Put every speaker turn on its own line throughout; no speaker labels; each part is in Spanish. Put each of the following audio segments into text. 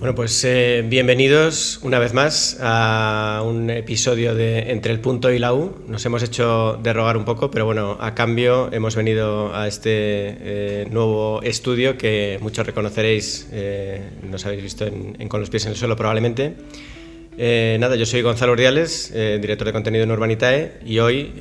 Bueno, pues bienvenidos una vez más a un episodio de Entre el Punto y la U. Nos hemos hecho de rogar un poco, pero bueno, a cambio hemos venido a este nuevo estudio que muchos reconoceréis, nos habéis visto Con los pies en el suelo probablemente. Yo soy Gonzalo Urdiales, director de contenido en Urbanitae, y hoy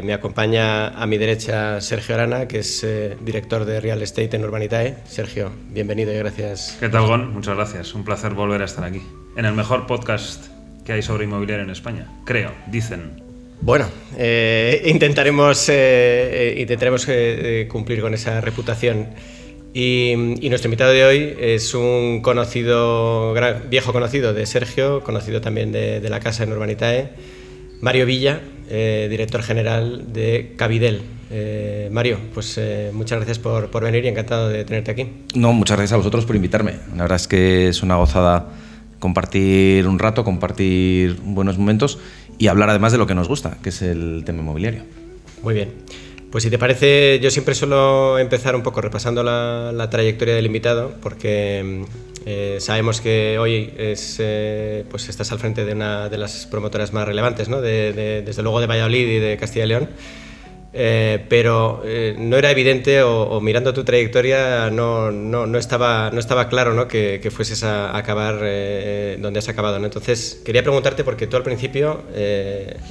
me acompaña a mi derecha Sergio Arana, que es director de Real Estate en Urbanitae. Sergio, bienvenido y gracias.
¿Qué tal, Gon? Muchas gracias. Un placer volver a estar aquí, en el mejor podcast que hay sobre inmobiliario en España. Creo, dicen.
Bueno, intentaremos cumplir con esa reputación. Y nuestro invitado de hoy es un viejo conocido de Sergio, conocido también de la casa en Urbanitae, Mario Villa, director general de Cabidel. Mario, pues muchas gracias por venir y encantado de tenerte aquí.
No, muchas gracias a vosotros por invitarme. La verdad es que es una gozada compartir un rato, compartir buenos momentos y hablar además de lo que nos gusta, que es el tema inmobiliario.
Muy bien. Pues si te parece, yo siempre suelo empezar un poco repasando la trayectoria del invitado, porque sabemos que hoy pues estás al frente de una de las promotoras más relevantes, ¿no? Desde luego de Valladolid y de Castilla y León, pero no era evidente o mirando tu trayectoria no estaba claro, ¿no? que fueses a acabar donde has acabado, ¿no? Entonces quería preguntarte, porque tú al principio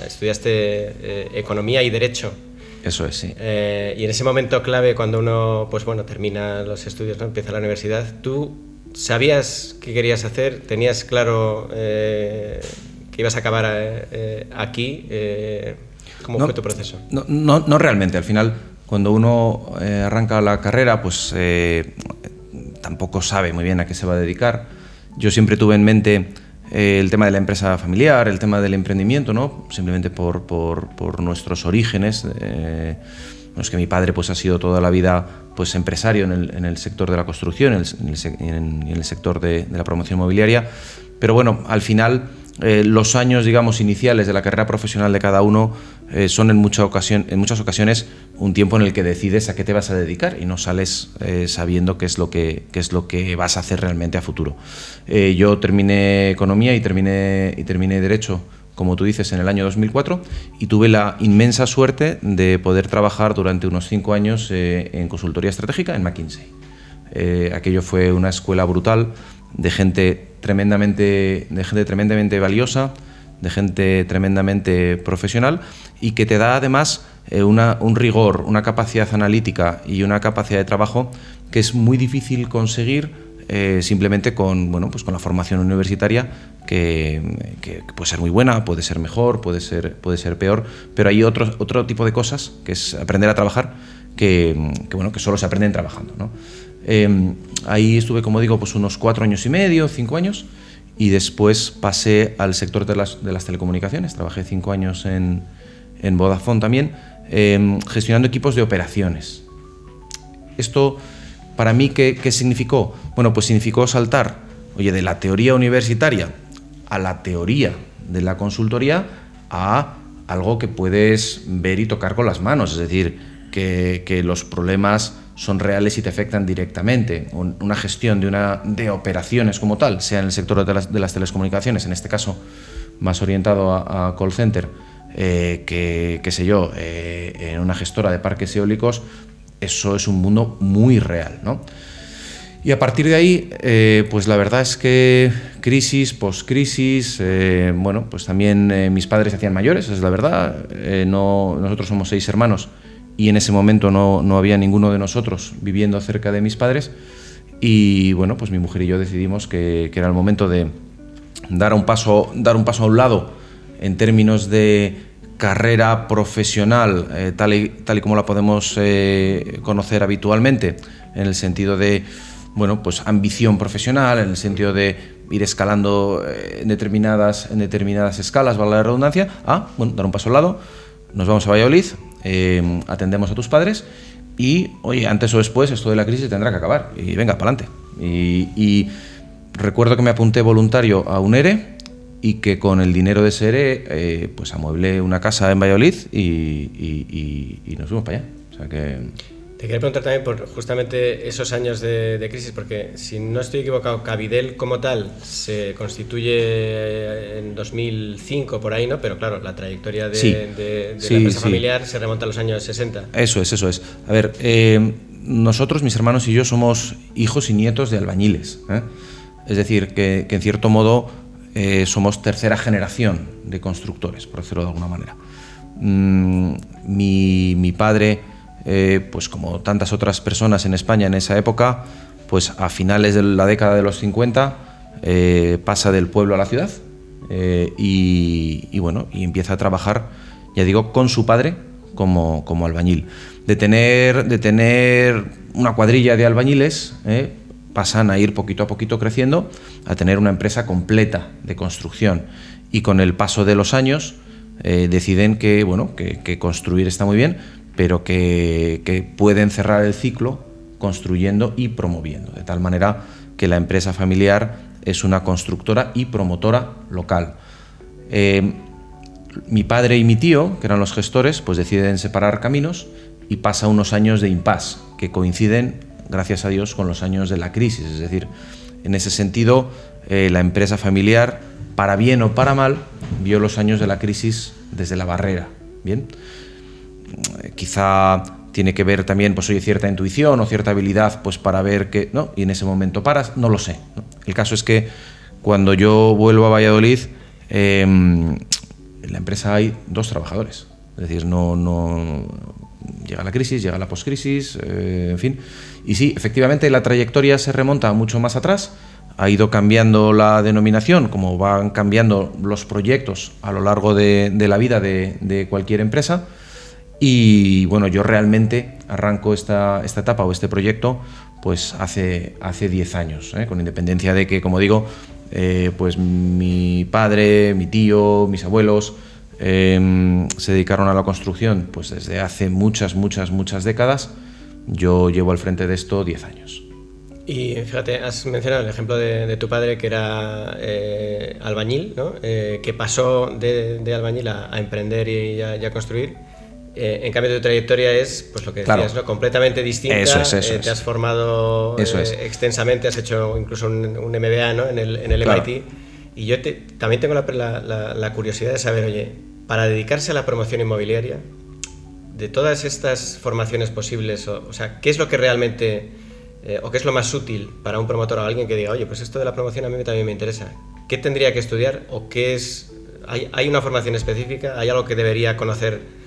estudiaste Economía y Derecho.
Eso es, sí.
Y en ese momento clave, cuando uno termina los estudios, ¿no? Empieza la universidad, ¿tú sabías qué querías hacer? ¿Tenías claro que ibas a acabar aquí? ¿Cómo fue tu proceso?
No realmente. Al final, cuando uno arranca la carrera, pues tampoco sabe muy bien a qué se va a dedicar. Yo siempre tuve en mente el tema de la empresa familiar, el tema del emprendimiento, ¿no? Simplemente por nuestros orígenes. Es que mi padre pues ha sido toda la vida pues empresario en el sector de la construcción, en el sector de la promoción inmobiliaria. Pero bueno, al final los años, digamos, iniciales de la carrera profesional de cada uno son en muchas ocasiones un tiempo en el que decides a qué te vas a dedicar y no sales sabiendo qué es lo que vas a hacer realmente a futuro. Yo terminé Economía y terminé Derecho, como tú dices, en el año 2004, y tuve la inmensa suerte de poder trabajar durante unos 5 años en consultoría estratégica en McKinsey. Aquello fue una escuela brutal de gente tremendamente valiosa, de gente tremendamente profesional, y que te da además un rigor, una capacidad analítica y una capacidad de trabajo que es muy difícil conseguir simplemente con la formación universitaria, que puede ser muy buena, puede ser mejor, puede ser peor, pero hay otro tipo de cosas, que es aprender a trabajar, que solo se aprenden trabajando, ¿no? Ahí estuve, como digo, pues unos 4 años y medio, 5 años, y después pasé al sector de las telecomunicaciones. Trabajé 5 años en Vodafone también, gestionando equipos de operaciones. Esto, para mí, ¿qué significó? Bueno, pues significó saltar, de la teoría universitaria a la teoría de la consultoría a algo que puedes ver y tocar con las manos, es decir, que los problemas son reales y te afectan directamente. Una gestión de operaciones como tal, sea en el sector de las telecomunicaciones, en este caso más orientado a call center, en una gestora de parques eólicos, eso es un mundo muy real, ¿no? Y a partir de ahí, pues la verdad es que crisis, post-crisis, pues también mis padres se hacían mayores, es la verdad. Nosotros somos 6 hermanos y en ese momento no había ninguno de nosotros viviendo cerca de mis padres, y bueno, pues mi mujer y yo decidimos que era el momento de dar un paso a un lado en términos de carrera profesional, tal y como la podemos conocer habitualmente, en el sentido de pues ambición profesional, en el sentido de ir escalando en determinadas escalas, valga la redundancia, dar un paso al lado. Nos vamos a Valladolid, atendemos a tus padres y, antes o después esto de la crisis tendrá que acabar y venga, para adelante. Y recuerdo que me apunté voluntario a un ERE y que con el dinero de ese ERE pues amueblé una casa en Valladolid y nos fuimos para allá. O sea que...
Te quería preguntar también por justamente esos años de crisis, porque si no estoy equivocado, Cabidel como tal se constituye en 2005 por ahí, ¿no? Pero claro, la trayectoria de la empresa familiar se remonta a los años 60.
Eso es. A ver, nosotros, mis hermanos y yo, somos hijos y nietos de albañiles, ¿eh? Es decir, que en cierto modo somos tercera generación de constructores, por decirlo de alguna manera. Mi padre, pues como tantas otras personas en España en esa época, pues a finales de la década de los 50 pasa del pueblo a la ciudad y empieza a trabajar, ya digo, con su padre como albañil. De tener una cuadrilla de albañiles, pasan a ir poquito a poquito creciendo, a tener una empresa completa de construcción, y con el paso de los años deciden que construir está muy bien, pero que pueden cerrar el ciclo construyendo y promoviendo, de tal manera que la empresa familiar es una constructora y promotora local. Mi padre y mi tío, que eran los gestores, pues deciden separar caminos y pasa unos años de impasse que coinciden, gracias a Dios, con los años de la crisis. Es decir, en ese sentido, la empresa familiar, para bien o para mal, vio los años de la crisis desde la barrera. Bien, quizá tiene que ver también, pues oye, cierta intuición o cierta habilidad, pues para ver que no, y en ese momento paras, no lo sé, ¿no? El caso es que cuando yo vuelvo a Valladolid, en la empresa hay 2 trabajadores. Es decir, no llega la crisis, llega la poscrisis, en fin. Y sí, efectivamente la trayectoria se remonta mucho más atrás, ha ido cambiando la denominación, como van cambiando los proyectos a lo largo de la vida de cualquier empresa. Y bueno, yo realmente arranco esta etapa o este proyecto pues hace 10 años, con independencia de que, como digo, pues mi padre, mi tío, mis abuelos se dedicaron a la construcción pues desde hace muchas décadas. Yo llevo al frente de esto 10 años.
Y fíjate, has mencionado el ejemplo de tu padre, que era albañil, ¿no? Que pasó de albañil a emprender y a construir. En cambio, tu trayectoria es, pues lo que decías,
claro,
¿no? Completamente distinta.
Eso es.
Te has formado extensamente, has hecho incluso un MBA, ¿no? en el
claro.
MIT. Y yo también tengo la curiosidad de saber, oye, para dedicarse a la promoción inmobiliaria, de todas estas formaciones posibles, o sea, ¿qué es lo que realmente, o qué es lo más útil para un promotor o alguien que diga, oye, pues esto de la promoción a mí también me interesa? ¿Qué tendría que estudiar o qué es? ¿Hay una formación específica? ¿Hay algo que debería conocer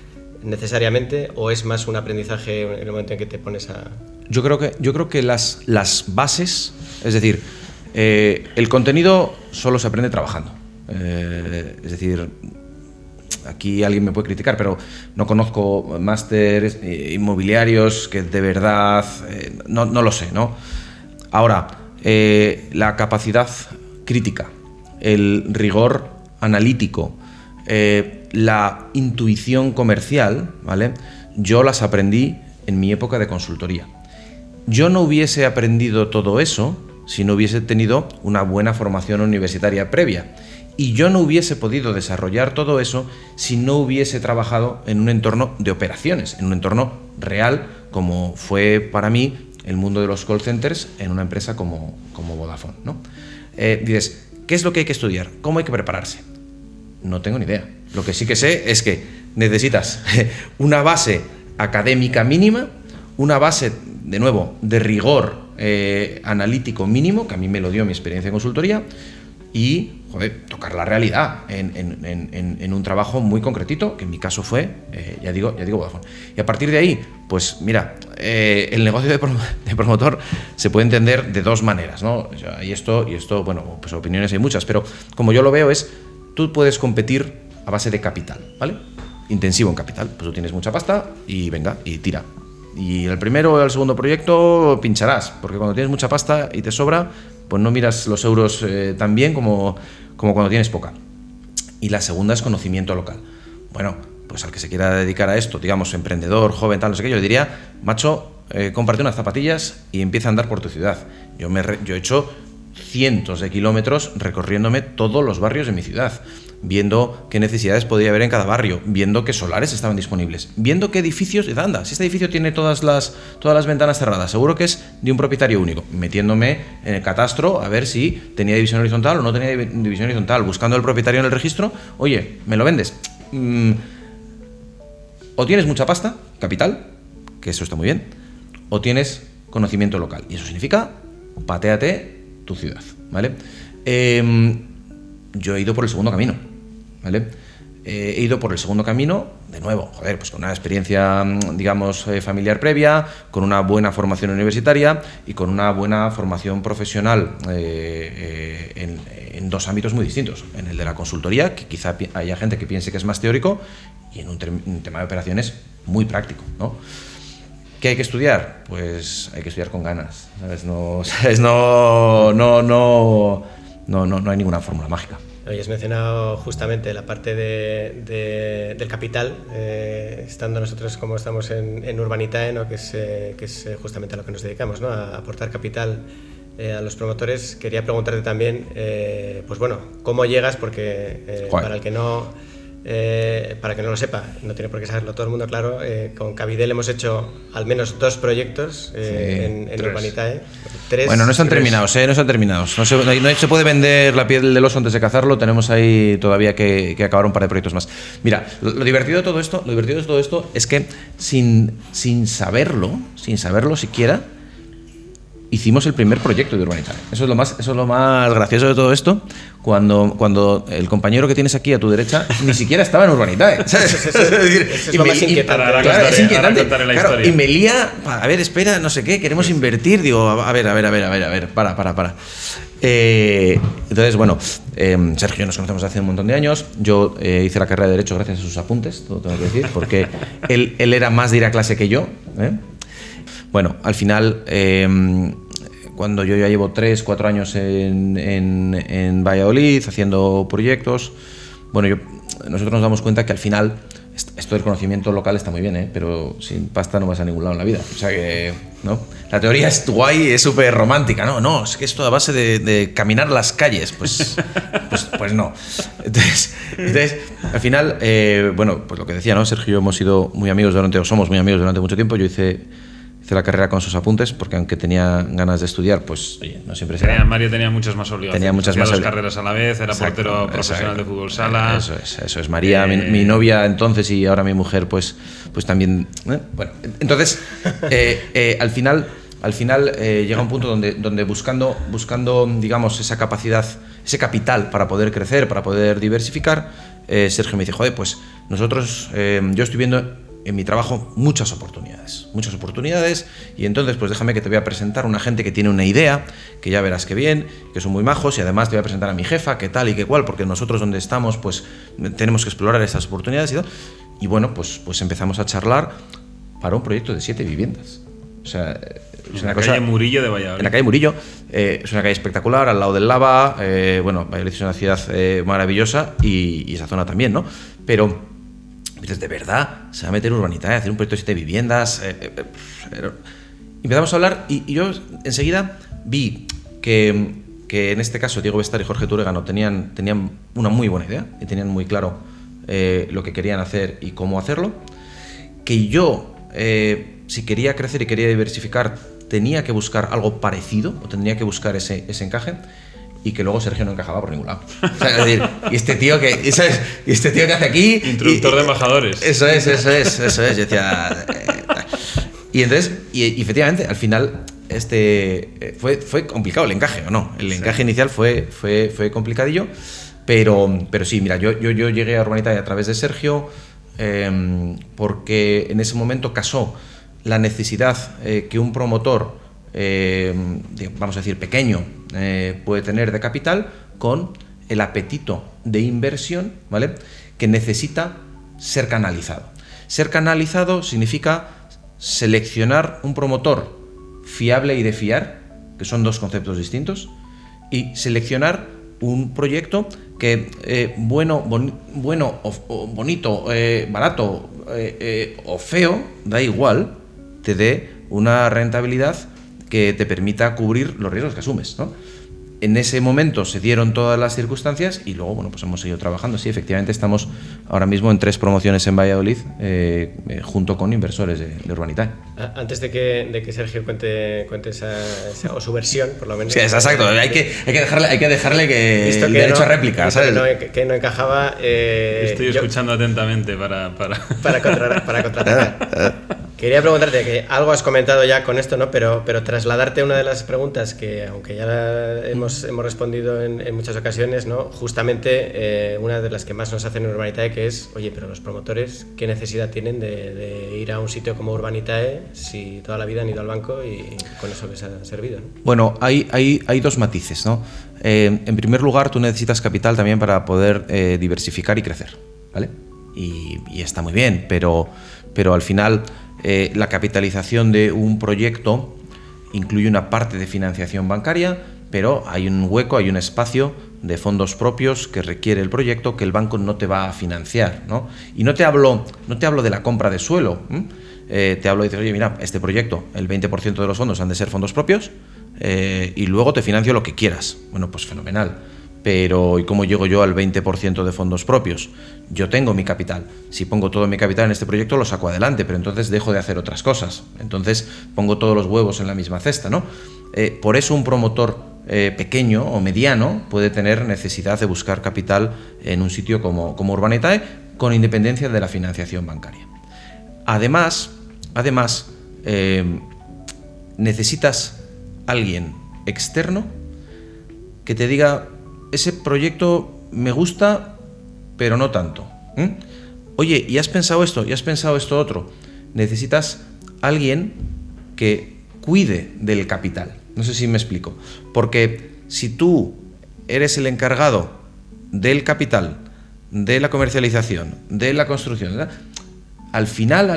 necesariamente, o es más un aprendizaje en el momento en que te pones a...?
Yo creo que las bases, es decir, el contenido solo se aprende trabajando. Es decir, aquí alguien me puede criticar, pero no conozco másteres inmobiliarios que de verdad, no lo sé, ¿no? Ahora, la capacidad crítica, el rigor analítico, la intuición comercial, ¿vale? Yo las aprendí en mi época de consultoría. Yo no hubiese aprendido todo eso si no hubiese tenido una buena formación universitaria previa. Y yo no hubiese podido desarrollar todo eso si no hubiese trabajado en un entorno de operaciones, en un entorno real, como fue para mí el mundo de los call centers en una empresa como Vodafone, ¿no? Dices, ¿qué es lo que hay que estudiar? ¿Cómo hay que prepararse? No tengo ni idea. Lo que sí que sé es que necesitas una base académica mínima, una base, de nuevo, de rigor analítico mínimo, que a mí me lo dio mi experiencia en consultoría, y, tocar la realidad en un trabajo muy concretito, que en mi caso fue, ya digo Vodafone. Y a partir de ahí, pues mira, el negocio de promotor se puede entender de 2 maneras, ¿no? Y esto, bueno, pues opiniones hay muchas, pero como yo lo veo es, tú puedes competir a base de capital, ¿vale? Intensivo en capital. Pues tú tienes mucha pasta y venga, y tira. Y el primero o el segundo proyecto pincharás, porque cuando tienes mucha pasta y te sobra, pues no miras los euros tan bien como cuando tienes poca. Y la segunda es conocimiento local. Bueno, pues al que se quiera dedicar a esto, digamos, emprendedor, joven, tal, no sé qué, yo le diría, macho, cómprate unas zapatillas y empieza a andar por tu ciudad. Yo he hecho cientos de kilómetros recorriéndome todos los barrios de mi ciudad, viendo qué necesidades podía haber en cada barrio, viendo qué solares estaban disponibles, viendo qué edificios, anda, si este edificio tiene todas las ventanas cerradas, seguro que es de un propietario único, metiéndome en el catastro a ver si tenía división horizontal o no tenía división horizontal, buscando al propietario en el registro, oye, ¿me lo vendes? O tienes mucha pasta, capital, que eso está muy bien, o tienes conocimiento local, y eso significa patéate tu ciudad, ¿vale? Yo he ido por el segundo camino, ¿vale? He ido por el segundo camino, de nuevo, pues con una experiencia, digamos, familiar previa, con una buena formación universitaria y con una buena formación profesional en dos ámbitos muy distintos. En el de la consultoría, que quizá haya gente que piense que es más teórico, y en un tema de operaciones muy práctico, ¿no? ¿Qué hay que estudiar? Pues hay que estudiar con ganas, ¿sabes? No hay ninguna fórmula mágica.
Hoy has mencionado justamente la parte del capital, estando nosotros como estamos en Urbanitae, ¿no? que es justamente a lo que nos dedicamos, ¿no? A aportar capital a los promotores. Quería preguntarte también, pues bueno, ¿cómo llegas? Porque para el que no lo sepa, no tiene por qué saberlo todo el mundo, claro, con Cabidel hemos hecho al menos 2 proyectos en Urbanitae. 3.
Bueno, no están terminados, no están terminados. No se puede vender la piel del oso antes de cazarlo, tenemos ahí todavía que acabar un par de proyectos más. Mira, lo divertido de todo esto es que sin saberlo siquiera, hicimos el primer proyecto de Urbanitae. Eso es lo más gracioso de todo esto, cuando el compañero que tienes aquí a tu derecha ni siquiera estaba en Urbanitae, ¿sabes?
Es lo más inquietante.
Claro, es inquietante.
Claro,
y me lía, a ver, espera, no sé qué, queremos invertir. Digo, a ver, para. Entonces, bueno, Sergio y yo nos conocemos hace un montón de años. Yo hice la carrera de Derecho gracias a sus apuntes, todo tengo que decir, porque él era más de ir a clase que yo, ¿eh? Bueno, al final, cuando yo ya llevo 3-4 años en Valladolid haciendo proyectos, bueno, nosotros nos damos cuenta que al final esto del conocimiento local está muy bien, pero sin pasta no vas a ningún lado en la vida. O sea que, ¿no? La teoría es guay, es súper romántica, ¿no? No, es que esto a base de caminar las calles, pues no. Entonces, al final, bueno, pues lo que decía, ¿no? Sergio y yo somos muy amigos durante mucho tiempo. Yo hice la carrera con sus apuntes, porque aunque tenía ganas de estudiar, pues oye, no siempre será.
Mario tenía muchas más obligaciones.
Tenía muchas más
carreras a la vez, era portero profesional de fútbol sala.
Eso es. María, mi novia entonces, y ahora mi mujer, pues también. Bueno, entonces, al final llega un punto donde buscando, digamos, esa capacidad, ese capital para poder crecer, para poder diversificar, Sergio me dice, joder, pues nosotros, yo estoy viendo en mi trabajo muchas oportunidades, y entonces pues déjame que te voy a presentar una gente que tiene una idea, que ya verás que bien, que son muy majos, y además te voy a presentar a mi jefa, que tal y que cual, porque nosotros donde estamos pues tenemos que explorar esas oportunidades y tal. Y bueno, pues empezamos a charlar para un proyecto de 7 viviendas. O sea, es
en la calle Murillo de Valladolid.
En la calle Murillo, es una calle espectacular, al lado del Lava, bueno, Valladolid es una ciudad maravillosa, y esa zona también, ¿no? Pero ¿de verdad se va a meter Urbanitae a hacer un proyecto de 7 viviendas? Empezamos a hablar y yo enseguida vi que en este caso Diego Bestar y Jorge Turegano tenían una muy buena idea y tenían muy claro lo que querían hacer y cómo hacerlo. Que yo, si quería crecer y quería diversificar, tenía que buscar algo parecido, o tendría que buscar ese encaje. Y que luego Sergio no encajaba por ningún lado. O sea, es decir, ¿y este tío qué hace aquí?
Introductor de embajadores.
Eso es. Yo decía... Y entonces, y efectivamente, al final, fue complicado el encaje, ¿o no? El encaje inicial fue complicadillo, pero sí, mira, yo llegué a Urbanitae a través de Sergio, porque en ese momento casó la necesidad que un promotor, vamos a decir, pequeño, puede tener de capital, con el apetito de inversión, ¿vale?, que necesita ser canalizado. Ser canalizado significa seleccionar un promotor fiable y de fiar, que son 2 conceptos distintos, y seleccionar un proyecto que, bonito, barato o feo, da igual, te dé una rentabilidad que te permita cubrir los riesgos que asumes, ¿no? En ese momento se dieron todas las circunstancias y luego, bueno, pues hemos seguido trabajando. Sí, efectivamente estamos ahora mismo en 3 promociones en Valladolid junto con inversores de Urbanitae.
Antes de que Sergio cuente o su versión, por lo menos.
Sí, exacto. Hay que dejarle que el derecho a réplica, ¿sabes?
Que no encajaba.
Estoy escuchando atentamente para
contraatacar. Quería preguntarte, que algo has comentado ya con esto, ¿no? Pero trasladarte una de las preguntas que, aunque ya hemos respondido en muchas ocasiones, ¿no? Justamente una de las que más nos hacen en Urbanitae, que es, oye, pero los promotores, ¿qué necesidad tienen de ir a un sitio como Urbanitae si toda la vida han ido al banco y con eso les ha servido, ¿no?
Bueno, hay 2 matices, ¿no? En primer lugar, tú necesitas capital también para poder diversificar y crecer, ¿vale? Y está muy bien, pero al final la capitalización de un proyecto incluye una parte de financiación bancaria, pero hay un hueco, hay un espacio de fondos propios que requiere el proyecto que el banco no te va a financiar, ¿no? Y no te hablo de la compra de suelo, te hablo y dices, oye, mira, este proyecto, el 20% de los fondos han de ser fondos propios y luego te financio lo que quieras. Bueno, pues fenomenal. Pero ¿y cómo llego yo al 20% de fondos propios? Yo tengo mi capital. Si pongo todo mi capital en este proyecto, lo saco adelante, pero entonces dejo de hacer otras cosas. Entonces pongo todos los huevos en la misma cesta, ¿no? Por eso un promotor pequeño o mediano puede tener necesidad de buscar capital en un sitio como Urbanitae, con independencia de la financiación bancaria. Además, necesitas alguien externo que te diga: ese proyecto me gusta, pero no tanto. Oye, ¿y has pensado esto? ¿Y has pensado esto otro? Necesitas alguien que cuide del capital. No sé si me explico. Porque si tú eres el encargado del capital, de la comercialización, de la construcción, ¿verdad?, al final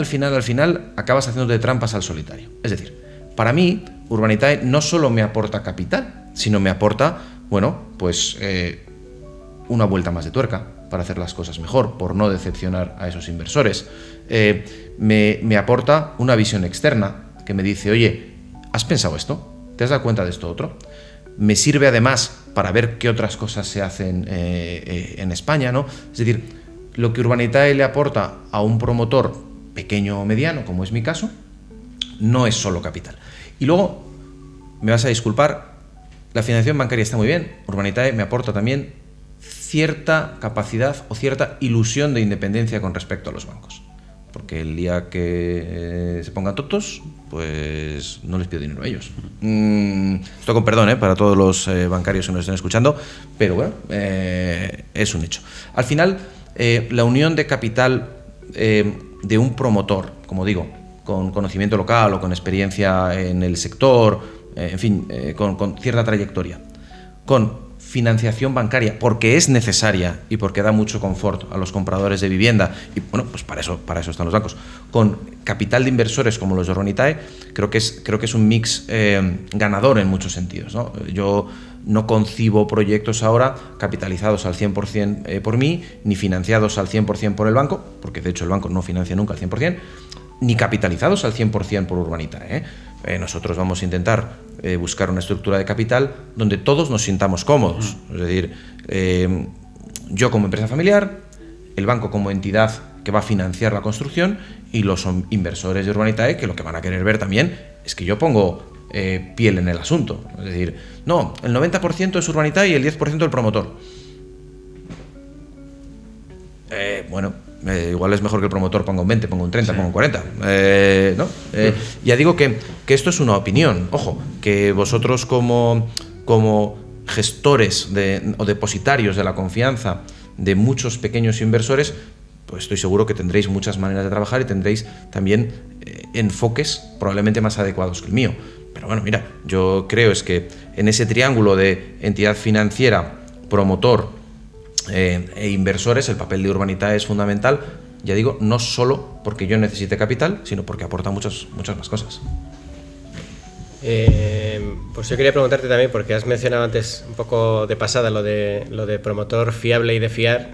acabas haciéndote trampas al solitario. Es decir, para mí, Urbanitae no solo me aporta capital, sino me aporta, bueno, pues una vuelta más de tuerca para hacer las cosas mejor, por no decepcionar a esos inversores. Me aporta una visión externa que me dice: oye, ¿has pensado esto? ¿Te has dado cuenta de esto otro? Me sirve además para ver qué otras cosas se hacen en España, ¿no? Es decir, lo que Urbanitae le aporta a un promotor pequeño o mediano, como es mi caso, no es solo capital. Y luego, me vas a disculpar, la financiación bancaria está muy bien. Urbanitae me aporta también cierta capacidad o cierta ilusión de independencia con respecto a los bancos. Porque el día que se pongan tontos, pues no les pido dinero a ellos. Esto con perdón para todos los bancarios que nos estén escuchando, pero bueno, es un hecho. Al final, la unión de capital de un promotor, como digo, con conocimiento local o con experiencia en el sector, en fin, con cierta trayectoria, con financiación bancaria, porque es necesaria y porque da mucho confort a los compradores de vivienda, y bueno, pues para eso están los bancos, con capital de inversores como los de Urbanitae, creo que es un mix ganador en muchos sentidos, ¿no? Yo no concibo proyectos ahora capitalizados al 100% por mí, ni financiados al 100% por el banco, porque de hecho el banco no financia nunca al 100%, ni capitalizados al 100% por Urbanitae, nosotros vamos a intentar buscar una estructura de capital donde todos nos sintamos cómodos. Es decir, yo como empresa familiar, el banco como entidad que va a financiar la construcción y los inversores de Urbanitae, que lo que van a querer ver también es que yo pongo piel en el asunto. Es decir, no, el 90% es Urbanitae y el 10% el promotor. Igual es mejor que el promotor ponga un 20, ponga un 30, ponga un 40. ¿No? Ya digo que esto es una opinión. Ojo, que vosotros como gestores o depositarios de la confianza de muchos pequeños inversores, pues estoy seguro que tendréis muchas maneras de trabajar y tendréis también enfoques probablemente más adecuados que el mío. Pero bueno, mira, yo creo es que en ese triángulo de entidad financiera, promotor e inversores, el papel de Urbanitae es fundamental, ya digo, no solo porque yo necesite capital, sino porque aporta muchas más cosas.
Pues yo quería preguntarte también, porque has mencionado antes un poco de pasada lo de promotor fiable y de fiar.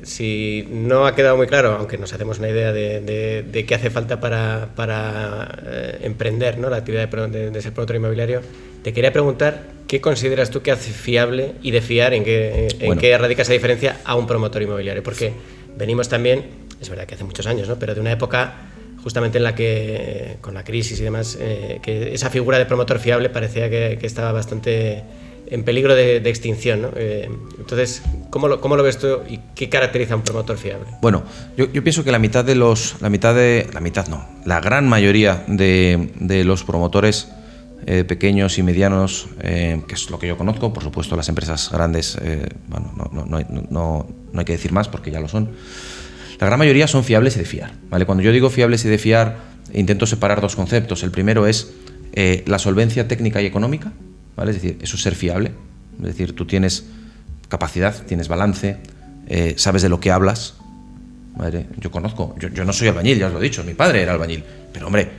Si no ha quedado muy claro, aunque nos hacemos una idea de qué hace falta para emprender, ¿no?, la actividad de ser promotor inmobiliario, te quería preguntar qué consideras tú que hace fiable y de fiar, en qué radica esa diferencia a un promotor inmobiliario. Porque venimos también, es verdad que hace muchos años, ¿no?, pero de una época justamente en la que, con la crisis y demás, que esa figura de promotor fiable parecía que estaba bastante en peligro de extinción, ¿no? Entonces, ¿cómo lo ves tú y qué caracteriza a un promotor fiable?
Bueno, yo pienso que la gran mayoría de los promotores pequeños y medianos, que es lo que yo conozco, por supuesto las empresas grandes, no hay que decir más porque ya lo son. La gran mayoría son fiables y de fiar, ¿vale? Cuando yo digo fiables y de fiar, intento separar dos conceptos. El primero es la solvencia técnica y económica, ¿vale? Es decir, eso es ser fiable. Es decir, tú tienes capacidad, tienes balance, sabes de lo que hablas, ¿vale? Yo no soy albañil, ya os lo he dicho, mi padre era albañil, pero hombre,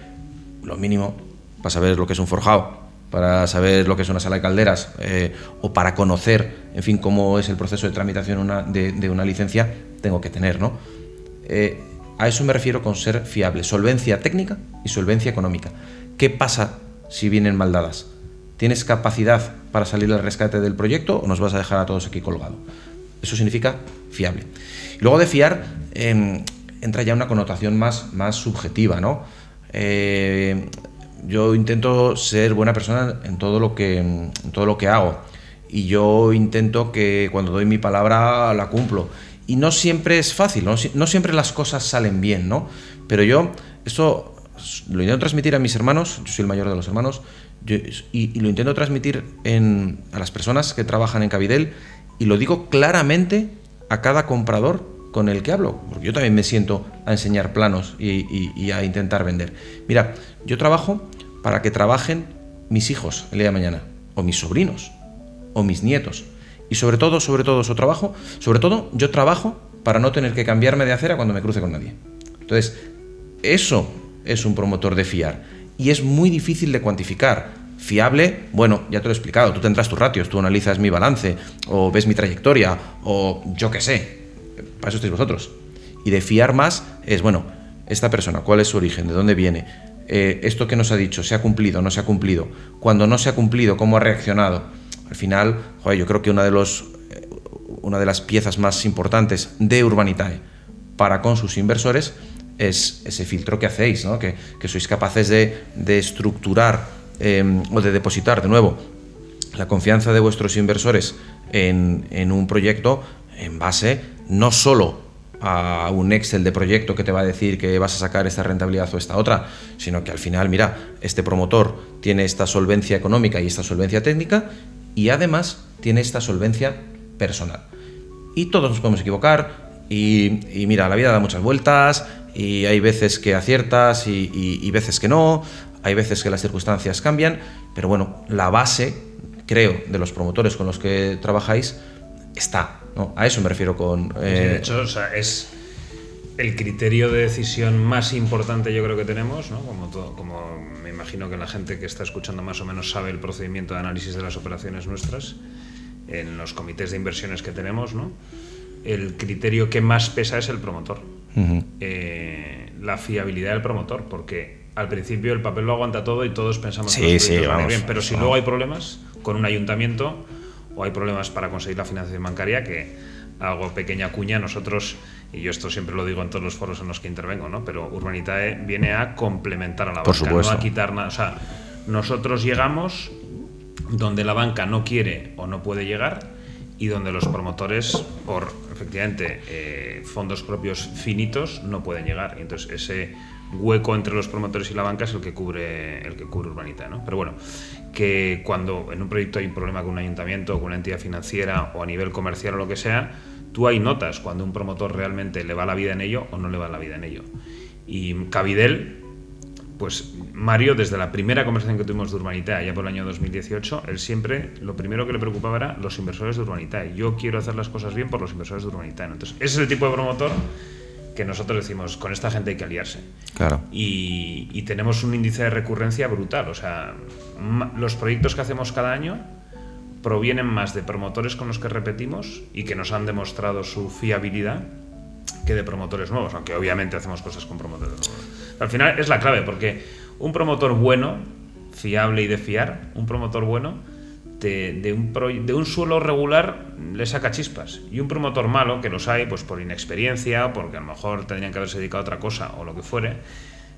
lo mínimo para saber lo que es un forjado, para saber lo que es una sala de calderas, o para conocer, en fin, cómo es el proceso de tramitación de una licencia, tengo que tener, ¿no? A eso me refiero con ser fiable, solvencia técnica y solvencia económica. ¿Qué pasa si vienen mal dadas? ¿Tienes capacidad para salir al rescate del proyecto o nos vas a dejar a todos aquí colgados? Eso significa fiable. Y luego de fiar entra ya una connotación más subjetiva, ¿no? Yo intento ser buena persona en todo lo que hago, y yo intento que cuando doy mi palabra la cumplo. Y no siempre es fácil, no siempre las cosas salen bien, ¿no? Pero yo esto lo intento transmitir a mis hermanos, yo soy el mayor de los hermanos, y lo intento transmitir a las personas que trabajan en Cavidel, y lo digo claramente a cada comprador con el que hablo, porque yo también me siento a enseñar planos y a intentar vender. Mira, yo trabajo para que trabajen mis hijos el día de mañana, o mis sobrinos, o mis nietos. Y sobre todo, yo trabajo para no tener que cambiarme de acera cuando me cruce con nadie. Entonces, eso es un promotor de fiar. Y es muy difícil de cuantificar. Fiable, bueno, ya te lo he explicado, tú tendrás tus ratios, tú analizas mi balance, o ves mi trayectoria, o yo qué sé, para eso estáis vosotros. Y de fiar más es, bueno, esta persona, ¿cuál es su origen? ¿De dónde viene? Esto que nos ha dicho, ¿se ha cumplido o no se ha cumplido? Cuando no se ha cumplido, ¿cómo ha reaccionado? Al final, yo creo que una de las piezas más importantes de Urbanitae para con sus inversores es ese filtro que hacéis, ¿no? Que sois capaces de estructurar o de depositar de nuevo la confianza de vuestros inversores en un proyecto en base no solo a un Excel de proyecto que te va a decir que vas a sacar esta rentabilidad o esta otra, sino que al final, mira, este promotor tiene esta solvencia económica y esta solvencia técnica, y además tiene esta solvencia personal. Y todos nos podemos equivocar, y mira, la vida da muchas vueltas, y hay veces que aciertas y veces que no, hay veces que las circunstancias cambian, pero bueno, la base, creo, de los promotores con los que trabajáis está, ¿no? A eso me refiero con...
De hecho, es el criterio de decisión más importante, yo creo, que tenemos, ¿no? Como me imagino que la gente que está escuchando más o menos sabe el procedimiento de análisis de las operaciones nuestras en los comités de inversiones que tenemos, ¿no? El criterio que más pesa es el promotor. Uh-huh. La fiabilidad del promotor, porque al principio el papel lo aguanta todo y todos pensamos que los proyectos van bien, pero si luego hay problemas con un ayuntamiento o hay problemas para conseguir la financiación bancaria, que hago pequeña cuña, nosotros, y yo esto siempre lo digo en todos los foros en los que intervengo, ¿no? Pero Urbanitae viene a complementar a la banca, no a quitar nada. O sea, nosotros llegamos donde la banca no quiere o no puede llegar, y donde los promotores, por efectivamente fondos propios finitos, no pueden llegar. Y entonces ese hueco entre los promotores y la banca es el que cubre Urbanitae, ¿no? Pero bueno, que cuando en un proyecto hay un problema con un ayuntamiento o con una entidad financiera o a nivel comercial o lo que sea, tú ahí notas cuando un promotor realmente le va la vida en ello o no le va la vida en ello. Y Cavidel, pues Mario, desde la primera conversación que tuvimos de Urbanitae, allá por el año 2018, él siempre, lo primero que le preocupaba era los inversores de Urbanitae. Yo quiero hacer las cosas bien por los inversores de Urbanitae, ¿no? Entonces, ese es el tipo de promotor que nosotros decimos, con esta gente hay que aliarse.
Claro.
Y tenemos un índice de recurrencia brutal. O sea, los proyectos que hacemos cada año provienen más de promotores con los que repetimos y que nos han demostrado su fiabilidad que de promotores nuevos, aunque obviamente hacemos cosas con promotores nuevos. Al final es la clave, porque un promotor bueno, fiable y de fiar, un promotor bueno de un suelo regular le saca chispas, y un promotor malo, que los hay pues por inexperiencia, porque a lo mejor tendrían que haberse dedicado a otra cosa o lo que fuere,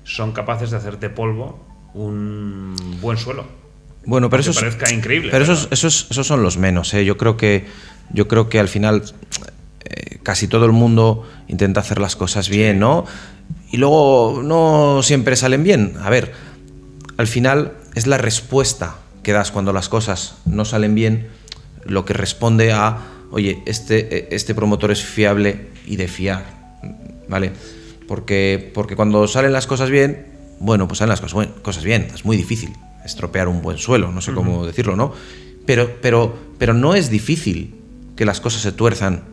son capaces de hacerte polvo un buen suelo.
Bueno, pero eso
parezca increíble.
Pero esos son los menos, ¿eh? Yo creo que al final casi todo el mundo intenta hacer las cosas bien, ¿no? Y luego no siempre salen bien. A ver, al final es la respuesta que das cuando las cosas no salen bien lo que responde a, oye, este promotor es fiable y de fiar, ¿vale? Porque cuando salen las cosas bien, bueno, pues salen las cosas bien. Es muy difícil estropear un buen suelo, no sé cómo decirlo, ¿no? Pero no es difícil que las cosas se tuerzan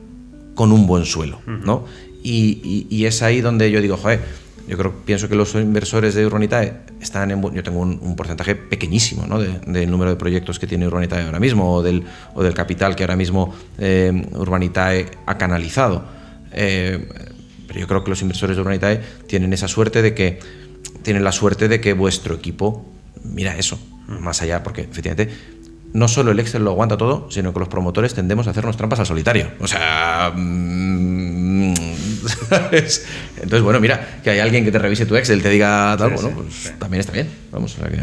con un buen suelo, ¿no? Y es ahí donde yo digo, joder, pienso que los inversores de Urbanitae están yo tengo un porcentaje pequeñísimo, ¿no? del número de proyectos que tiene Urbanitae ahora mismo, o del capital que ahora mismo Urbanitae ha canalizado. Pero yo creo que los inversores de Urbanitae tienen la suerte de que vuestro equipo mira eso, más allá, porque efectivamente no solo el Excel lo aguanta todo, sino que los promotores tendemos a hacernos trampas al solitario. O sea, ¿sabes? Entonces, bueno, mira, que hay alguien que te revise tu Excel, te diga tal, bueno, pues también está bien. Vamos, o sea que...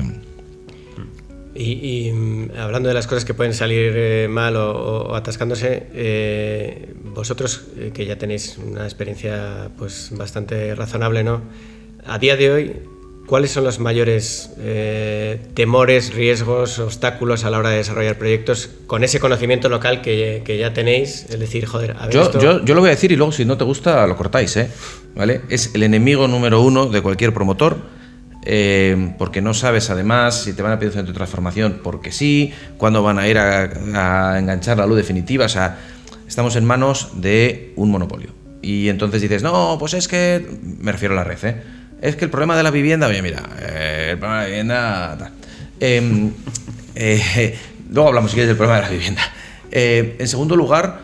Y hablando de las cosas que pueden salir mal o atascándose, vosotros que ya tenéis una experiencia pues bastante razonable, ¿no? A día de hoy, ¿cuáles son los mayores temores, riesgos, obstáculos a la hora de desarrollar proyectos con ese conocimiento local que ya tenéis? Es decir, joder, a ver,
yo lo voy a decir y luego si no te gusta lo cortáis, ¿vale? Es el enemigo número uno de cualquier promotor, porque no sabes además si te van a pedir un centro de transformación porque sí, cuándo van a ir a enganchar la luz definitiva. O sea, estamos en manos de un monopolio. Y entonces dices, no, pues es que... Me refiero a la red, es que el problema de la vivienda, oye, mira, el problema de la vivienda... Tal. Luego hablamos, si quieres, del problema de la vivienda. En segundo lugar,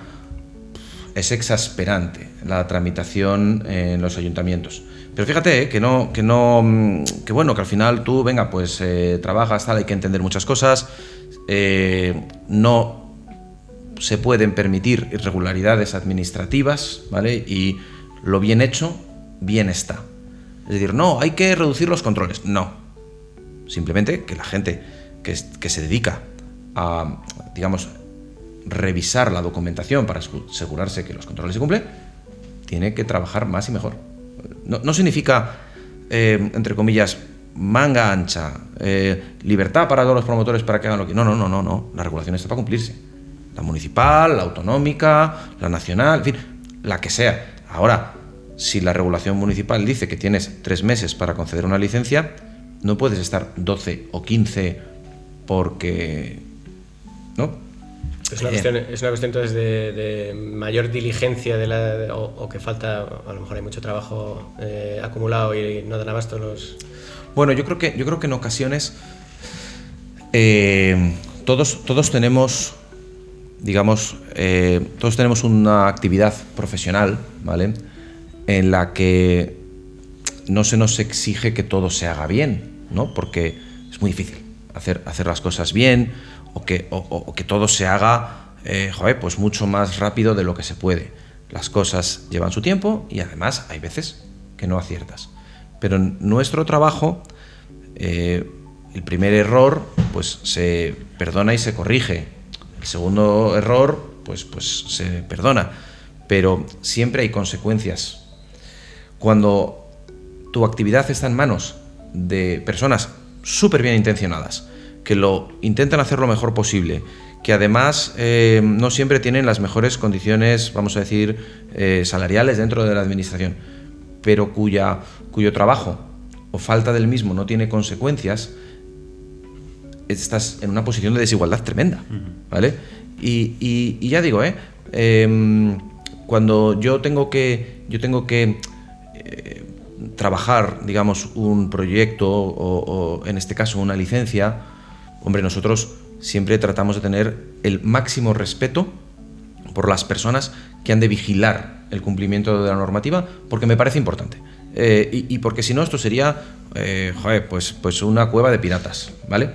es exasperante la tramitación en los ayuntamientos. Pero fíjate que bueno, que al final tú, venga, pues trabajas, tal, hay que entender muchas cosas. No se pueden permitir irregularidades administrativas, ¿vale? Y lo bien hecho, bien está. Es decir, no, hay que reducir los controles. No. Simplemente que la gente que se dedica a, digamos, revisar la documentación para asegurarse que los controles se cumplen, tiene que trabajar más y mejor. No significa, entre comillas, manga ancha, libertad para todos los promotores para que hagan lo que... No. La regulación está para cumplirse. La municipal, la autonómica, la nacional, en fin, la que sea. Ahora, si la regulación municipal dice que tienes 3 meses para conceder una licencia, no puedes estar 12 o 15 porque... ¿no?
Es una cuestión entonces de mayor diligencia o que falta, a lo mejor hay mucho trabajo acumulado y no dan abasto los...
Bueno, yo creo que en ocasiones todos tenemos, digamos, todos tenemos una actividad profesional, ¿vale?, en la que no se nos exige que todo se haga bien, ¿no? Porque es muy difícil hacer las cosas bien o que todo se haga pues mucho más rápido de lo que se puede. Las cosas llevan su tiempo y además hay veces que no aciertas. Pero en nuestro trabajo, el primer error pues se perdona y se corrige. El segundo error pues se perdona. Pero siempre hay consecuencias. Cuando tu actividad está en manos de personas súper bien intencionadas, que lo intentan hacer lo mejor posible, que además no siempre tienen las mejores condiciones, vamos a decir, salariales dentro de la administración, pero cuyo trabajo o falta del mismo no tiene consecuencias, estás en una posición de desigualdad tremenda, ¿vale? Y ya digo, cuando yo tengo que trabajar, digamos, un proyecto o en este caso una licencia, hombre, nosotros siempre tratamos de tener el máximo respeto por las personas que han de vigilar el cumplimiento de la normativa, porque me parece importante. Y porque si no, esto sería pues una cueva de piratas, ¿vale?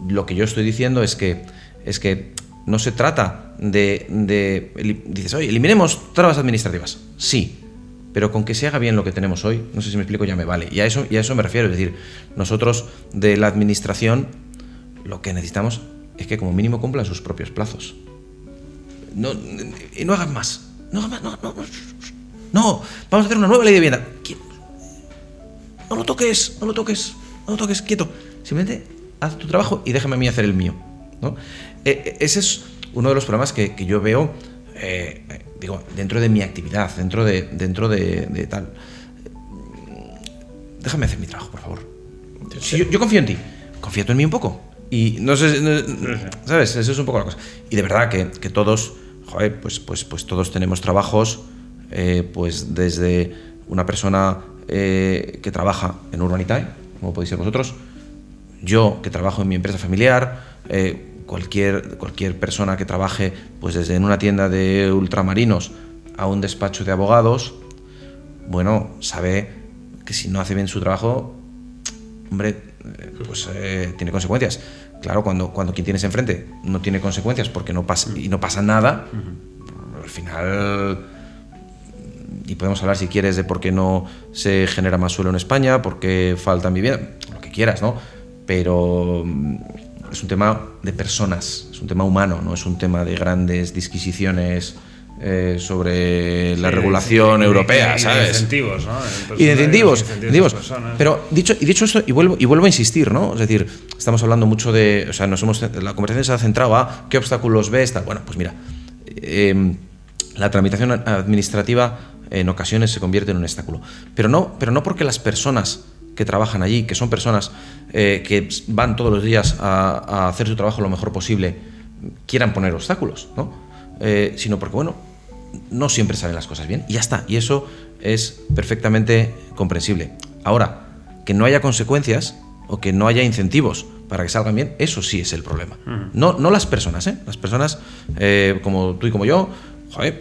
Lo que yo estoy diciendo es que no se trata dices, oye, eliminemos trabas administrativas. Sí, pero con que se haga bien lo que tenemos hoy, no sé si me explico, ya me vale. Y a eso me refiero, es decir, nosotros de la administración lo que necesitamos es que como mínimo cumplan sus propios plazos. Y no hagan más. No, vamos a hacer una nueva ley de vivienda. No lo toques, quieto. Simplemente haz tu trabajo y déjame a mí hacer el mío, ¿no? Ese es uno de los problemas que yo veo, dentro de mi actividad, dentro de tal. Déjame hacer mi trabajo, por favor. Si yo confío en ti, confía tú en mí un poco. Y no sé, ¿sabes? Eso es un poco la cosa. Y de verdad que todos, pues todos tenemos trabajos, pues desde una persona que trabaja en Urbanitae, como podéis ser vosotros, yo que trabajo en mi empresa familiar, cualquier persona que trabaje pues desde en una tienda de ultramarinos a un despacho de abogados, bueno, sabe que si no hace bien su trabajo, hombre, pues tiene consecuencias. Claro, cuando quien tienes enfrente no tiene consecuencias porque no pasa nada, al final, y podemos hablar si quieres de por qué no se genera más suelo en España, por qué faltan viviendas, lo que quieras, ¿no? Pero es un tema de personas, es un tema humano, no es un tema de grandes disquisiciones sobre la regulación europea, ¿sabes?
Y de incentivos, ¿no?
Y de incentivos. Pero dicho esto, y vuelvo a insistir, ¿no? Es decir, estamos hablando mucho de, o sea, la conversación se ha centrado a qué obstáculos ves, tal. Bueno, pues mira, la tramitación administrativa en ocasiones se convierte en un obstáculo, pero no porque las personas que trabajan allí, que son personas que van todos los días a hacer su trabajo lo mejor posible, quieran poner obstáculos, ¿no? Sino porque, bueno, no siempre salen las cosas bien y ya está, y eso es perfectamente comprensible. Ahora, que no haya consecuencias o que no haya incentivos para que salgan bien, eso sí es el problema. No las personas, ¿eh? Las personas como tú y como yo,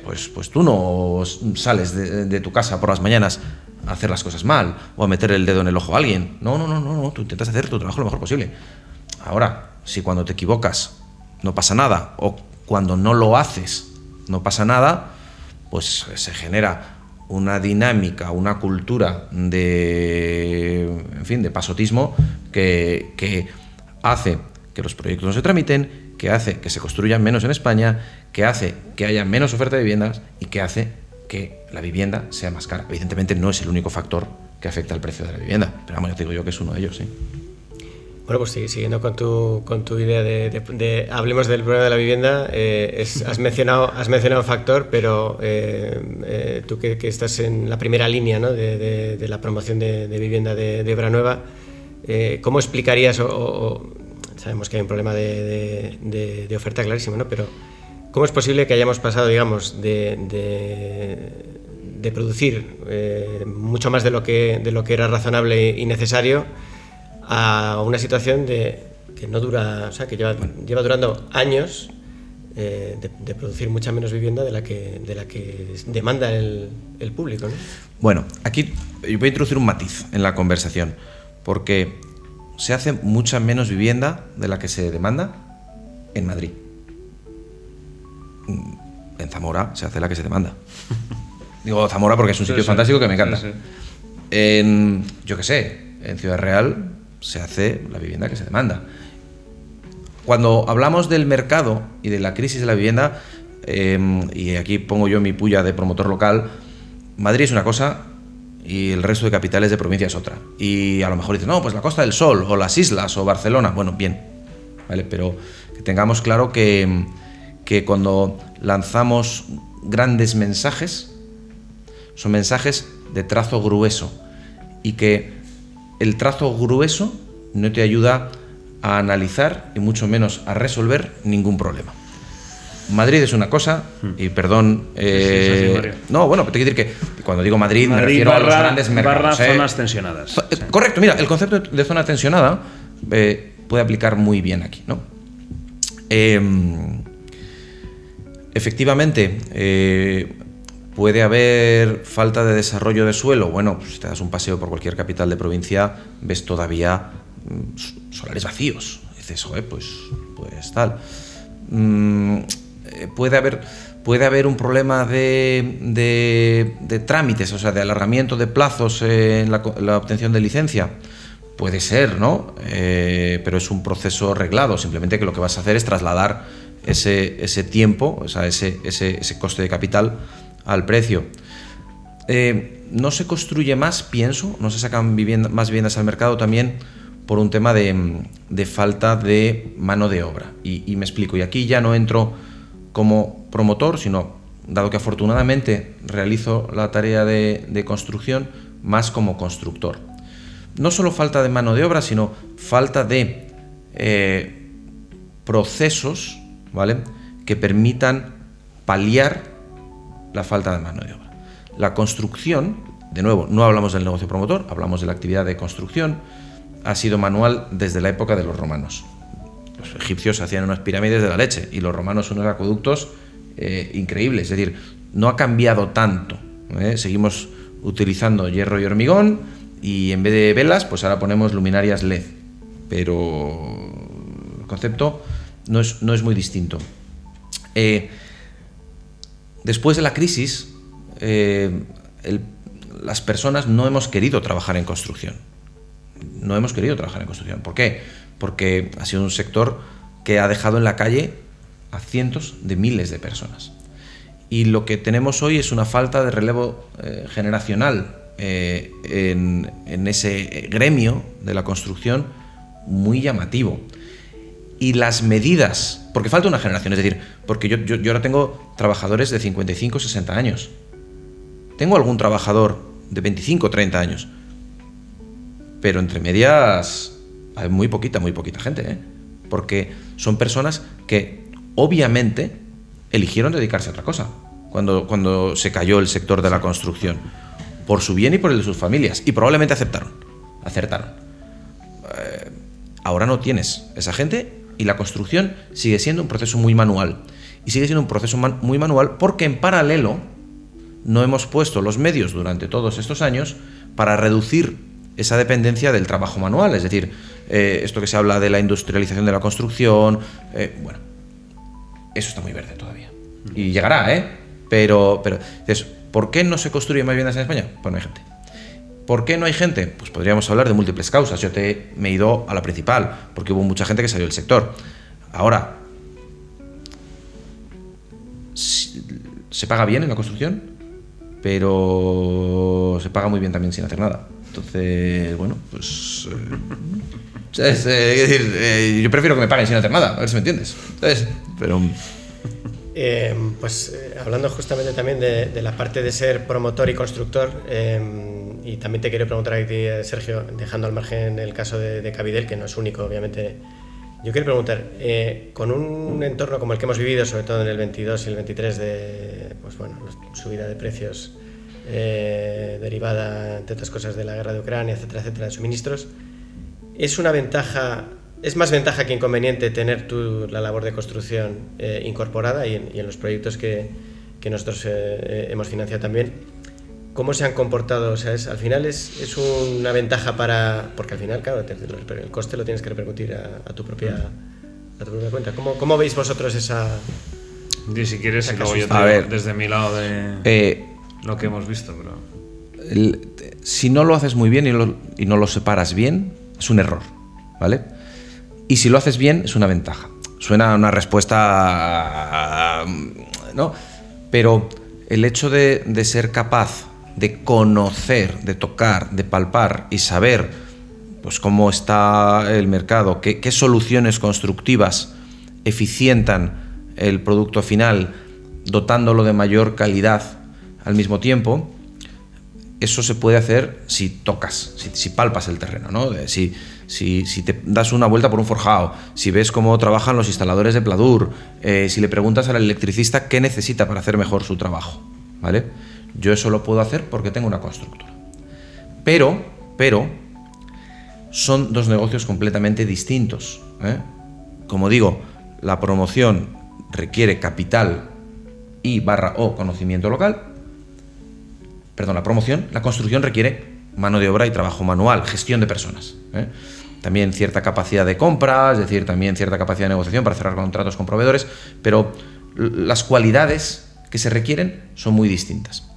pues tú no sales de tu casa por las mañanas a hacer las cosas mal o a meter el dedo en el ojo a alguien. No, tú intentas hacer tu trabajo lo mejor posible. Ahora, si cuando te equivocas no pasa nada o cuando no lo haces no pasa nada, pues se genera una dinámica, una cultura de pasotismo que hace que los proyectos no se tramiten, que hace que se construyan menos en España, que hace que haya menos oferta de viviendas y que hace que la vivienda sea más cara. Evidentemente no es el único factor que afecta al precio de la vivienda, pero vamos, ya te digo yo que es uno de ellos, sí.
Bueno, pues sí, siguiendo con tu idea de hablemos del problema de la vivienda, has mencionado un factor, pero tú que estás en la primera línea, ¿no? de la promoción de vivienda de obra nueva, ¿cómo explicarías, sabemos que hay un problema de oferta clarísimo, ¿no? Pero ¿cómo es posible que hayamos pasado, digamos, de producir mucho más de lo que era razonable y necesario a una situación que no dura, o sea, que lleva durando años de producir mucha menos vivienda de la que demanda el público, ¿no?
Bueno, aquí voy a introducir un matiz en la conversación, porque se hace mucha menos vivienda de la que se demanda en Madrid. En Zamora se hace la que se demanda. Digo Zamora porque es un sitio fantástico que me encanta. Sí. Yo qué sé, en Ciudad Real se hace la vivienda que se demanda. Cuando hablamos del mercado y de la crisis de la vivienda, y aquí pongo yo mi pulla de promotor local, Madrid es una cosa y el resto de capitales de provincia es otra. Y a lo mejor dices, no, pues la Costa del Sol, o las islas, o Barcelona. Bueno, bien, ¿vale? Pero que tengamos claro que cuando lanzamos grandes mensajes, son mensajes de trazo grueso, y que el trazo grueso no te ayuda a analizar y mucho menos a resolver ningún problema. Madrid es una cosa, y perdón...
Mario.
no, bueno, te quiero decir que cuando digo Madrid me refiero a los grandes mercados.
Zonas tensionadas.
Correcto, mira, el concepto de zona tensionada puede aplicar muy bien aquí, ¿no? Efectivamente, puede haber falta de desarrollo de suelo. Bueno, pues si te das un paseo por cualquier capital de provincia, ves todavía solares vacíos. Y dices, joder, pues tal. Puede haber un problema de trámites, o sea, de alargamiento de plazos en la obtención de licencia. Puede ser, ¿no? Pero es un proceso reglado, simplemente que lo que vas a hacer es trasladar ese tiempo, o sea, ese coste de capital al precio. No se construye más, pienso, no se sacan más viviendas al mercado también por un tema de falta de mano de obra. Y me explico, y aquí ya no entro como promotor, sino, dado que afortunadamente realizo la tarea de construcción, más como constructor. No solo falta de mano de obra, sino falta de procesos, ¿vale?, que permitan paliar la falta de mano de obra. La construcción, de nuevo, no hablamos del negocio promotor, hablamos de la actividad de construcción, ha sido manual desde la época de los romanos. Los egipcios hacían unas pirámides de la leche y los romanos unos acueductos increíbles, es decir, no ha cambiado tanto, seguimos utilizando hierro y hormigón y en vez de velas, pues ahora ponemos luminarias LED, pero el concepto no es muy distinto. Después de la crisis, las personas no hemos querido trabajar en construcción. No hemos querido trabajar en construcción. ¿Por qué? Porque ha sido un sector que ha dejado en la calle a cientos de miles de personas. Y lo que tenemos hoy es una falta de relevo generacional en ese gremio de la construcción muy llamativo. Y las medidas, porque falta una generación, es decir, porque yo ahora tengo trabajadores de 55, 60 años. Tengo algún trabajador de 25, 30 años. Pero entre medias hay muy poquita gente, porque son personas que obviamente eligieron dedicarse a otra cosa cuando se cayó el sector de la construcción, por su bien y por el de sus familias, y probablemente acertaron. Ahora no tienes esa gente y la construcción sigue siendo un proceso muy manual. Y sigue siendo un proceso muy manual porque en paralelo no hemos puesto los medios durante todos estos años para reducir esa dependencia del trabajo manual. Es decir, esto que se habla de la industrialización de la construcción, bueno, eso está muy verde todavía. Y llegará, Pero entonces, ¿por qué no se construyen más viviendas en España? Pues no hay gente. ¿Por qué no hay gente? Pues podríamos hablar de múltiples causas. Yo me he ido a la principal, porque hubo mucha gente que salió del sector. Ahora, se paga bien en la construcción, pero se paga muy bien también sin hacer nada. Entonces, bueno, pues... es decir, yo prefiero que me paguen sin hacer nada, a ver si me entiendes. ¿Sabes? Pero...
hablando justamente también de la parte de ser promotor y constructor, y también te quiero preguntar a ti, Sergio, dejando al margen el caso de Cabidel, que no es único, obviamente. Yo quiero preguntar, con un entorno como el que hemos vivido, sobre todo en el 22 y el 23, de subida de precios derivada, entre otras cosas, de la guerra de Ucrania, etcétera, etcétera, de suministros, ¿es más ventaja que inconveniente tener la labor de construcción incorporada y en los proyectos que nosotros hemos financiado también? ¿Cómo se han comportado? O sea, al final es una ventaja porque al final, claro, el coste lo tienes que repercutir a tu propia cuenta. ¿Cómo veis vosotros esa?
Y si quieres, y luego yo te digo desde mi lado de lo que hemos visto. Pero...
si no lo haces muy bien y no lo separas bien, es un error, ¿vale? Y si lo haces bien, es una ventaja. Suena una respuesta, ¿no? Pero el hecho de ser capaz de conocer, de tocar, de palpar y saber pues cómo está el mercado, qué soluciones constructivas eficientan el producto final, dotándolo de mayor calidad al mismo tiempo, eso se puede hacer si tocas, si palpas el terreno, ¿no? Si si te das una vuelta por un forjado, si ves cómo trabajan los instaladores de Pladur, si le preguntas al electricista qué necesita para hacer mejor su trabajo, ¿vale? Yo eso lo puedo hacer porque tengo una constructora. Pero son dos negocios completamente distintos, ¿eh? Como digo, la promoción requiere capital o conocimiento local. Perdón, la construcción requiere mano de obra y trabajo manual, gestión de personas, ¿eh? También cierta capacidad de compra, es decir, también cierta capacidad de negociación para cerrar contratos con proveedores, pero las cualidades que se requieren son muy distintas.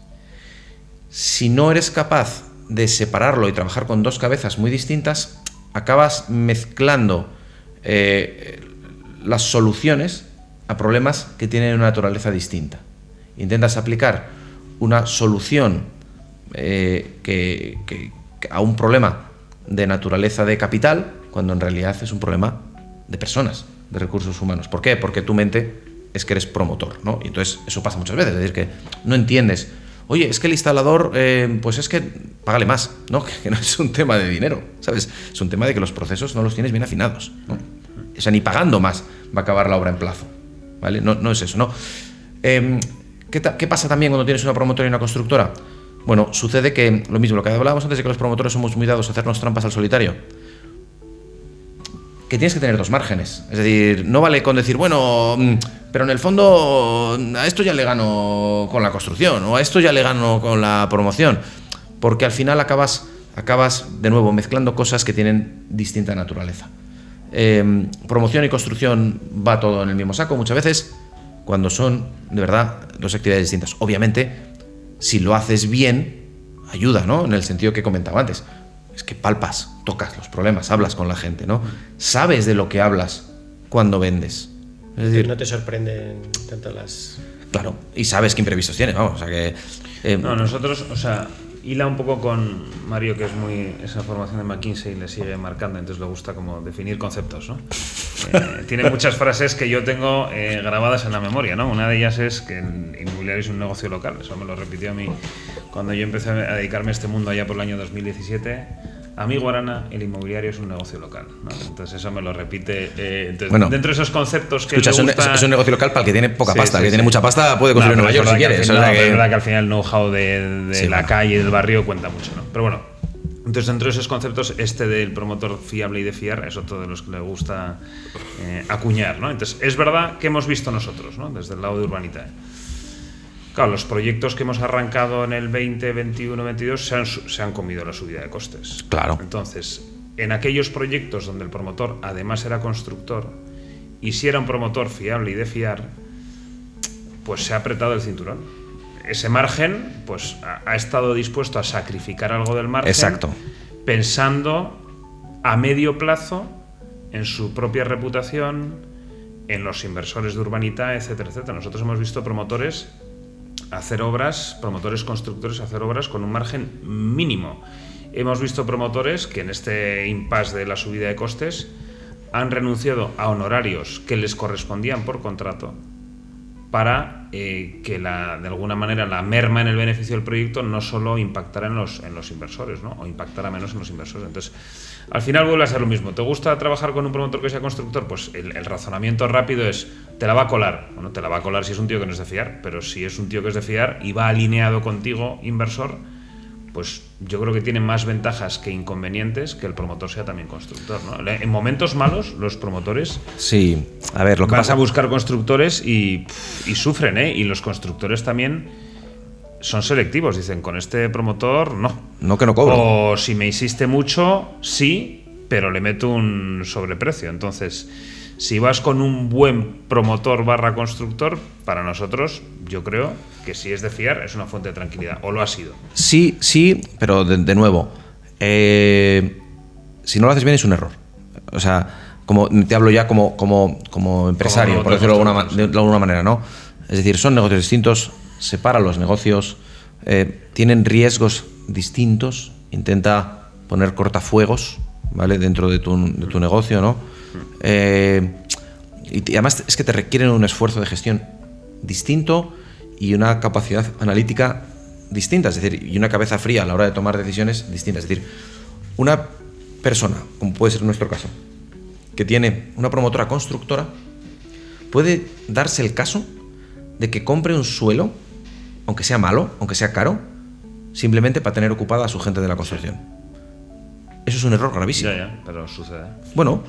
Si no eres capaz de separarlo y trabajar con dos cabezas muy distintas, acabas mezclando las soluciones a problemas que tienen una naturaleza distinta. Intentas aplicar una solución a un problema de naturaleza de capital, cuando en realidad es un problema de personas, de recursos humanos. ¿Por qué? Porque tu mente es que eres promotor, ¿no? Y entonces eso pasa muchas veces, es decir, que no entiendes. Oye, es que el instalador, pues es que págale más, ¿no? Que no es un tema de dinero, ¿sabes? Es un tema de que los procesos no los tienes bien afinados, ¿no? O sea, ni pagando más va a acabar la obra en plazo, ¿vale? No es eso, ¿no? ¿Qué pasa también cuando tienes una promotora y una constructora? Bueno, sucede que lo mismo, lo que hablábamos antes de que los promotores somos muy dados a hacernos trampas al solitario. Que tienes que tener dos márgenes. Es decir, no vale con decir, bueno, pero en el fondo a esto ya le gano con la construcción o a esto ya le gano con la promoción. Porque al final acabas de nuevo mezclando cosas que tienen distinta naturaleza. Promoción y construcción va todo en el mismo saco muchas veces, cuando son, de verdad, dos actividades distintas. Obviamente, si lo haces bien, ayuda, ¿no? En el sentido que comentaba antes. Es que palpas, tocas los problemas, hablas con la gente, ¿no? Sabes de lo que hablas cuando vendes. Es decir,
no te sorprenden tanto las...
Claro, y sabes qué imprevistos tienes, vamos, o sea que...
No, nosotros, o sea, hila un poco con Mario, que es muy... Esa formación de McKinsey le sigue marcando, entonces le gusta como definir conceptos, ¿no? Tiene muchas frases que yo tengo grabadas en la memoria, ¿no? Una de ellas es que el inmobiliario es un negocio local. Eso me lo repitió a mí cuando yo empecé a dedicarme a este mundo allá por el año 2017. Amigo Arana, el inmobiliario es un negocio local, ¿no? Entonces eso me lo repite. Entonces, bueno, dentro de esos conceptos que
escucha,
le gusta...
es un negocio local para el que tiene poca pasta. El que tiene mucha pasta puede construir en Nueva York si quiere.
Es verdad que al final el know-how de la calle y del barrio cuenta mucho, ¿no? Pero bueno, entonces dentro de esos conceptos, este del promotor fiable y de fiar es otro de los que le gusta acuñar, ¿no? Entonces es verdad que hemos visto nosotros, ¿no? Desde el lado de Urbanitae. Claro, los proyectos que hemos arrancado en el 20, 21, 22 se han comido la subida de costes.
Claro.
Entonces, en aquellos proyectos donde el promotor además era constructor y si era un promotor fiable y de fiar, pues se ha apretado el cinturón. Ese margen, pues ha estado dispuesto a sacrificar algo del margen.
Exacto.
Pensando a medio plazo en su propia reputación, en los inversores de Urbanitae, etcétera, etcétera. Nosotros hemos visto promotores constructores hacer obras con un margen mínimo. Hemos visto promotores que en este impasse de la subida de costes han renunciado a honorarios que les correspondían por contrato para que de alguna manera la merma en el beneficio del proyecto no solo impactara en los inversores, ¿no? O impactara menos en los inversores. Entonces, al final vuelve a ser lo mismo. ¿Te gusta trabajar con un promotor que sea constructor? Pues el razonamiento rápido es, te la va a colar. Bueno, te la va a colar si es un tío que no es de fiar, pero si es un tío que es de fiar y va alineado contigo, inversor, pues yo creo que tiene más ventajas que inconvenientes que el promotor sea también constructor, ¿no? En momentos malos, los promotores
sí, a ver, lo que
vas
pasa...
a buscar constructores y sufren, ¿eh? Y los constructores también son selectivos, dicen, con este promotor no.
No, que no cobro.
O si me insiste mucho, sí, pero le meto un sobreprecio. Entonces, si vas con un buen promotor / constructor, para nosotros, yo creo que si es de fiar, es una fuente de tranquilidad, o lo ha sido.
Sí, pero de nuevo, si no lo haces bien es un error. O sea, como te hablo ya como empresario, por decirlo de alguna manera, ¿no? Es decir, son negocios distintos, separa los negocios, tienen riesgos distintos, intenta poner cortafuegos, ¿vale? Dentro de tu negocio, ¿no? Y además es que te requieren un esfuerzo de gestión distinto y una capacidad analítica distinta, es decir, y una cabeza fría a la hora de tomar decisiones distintas. Es decir, una persona, como puede ser nuestro caso, que tiene una promotora constructora, puede darse el caso de que compre un suelo, aunque sea malo, aunque sea caro, simplemente para tener ocupada a su gente de la construcción. Eso es un error gravísimo.
Ya, pero sucede.
Bueno,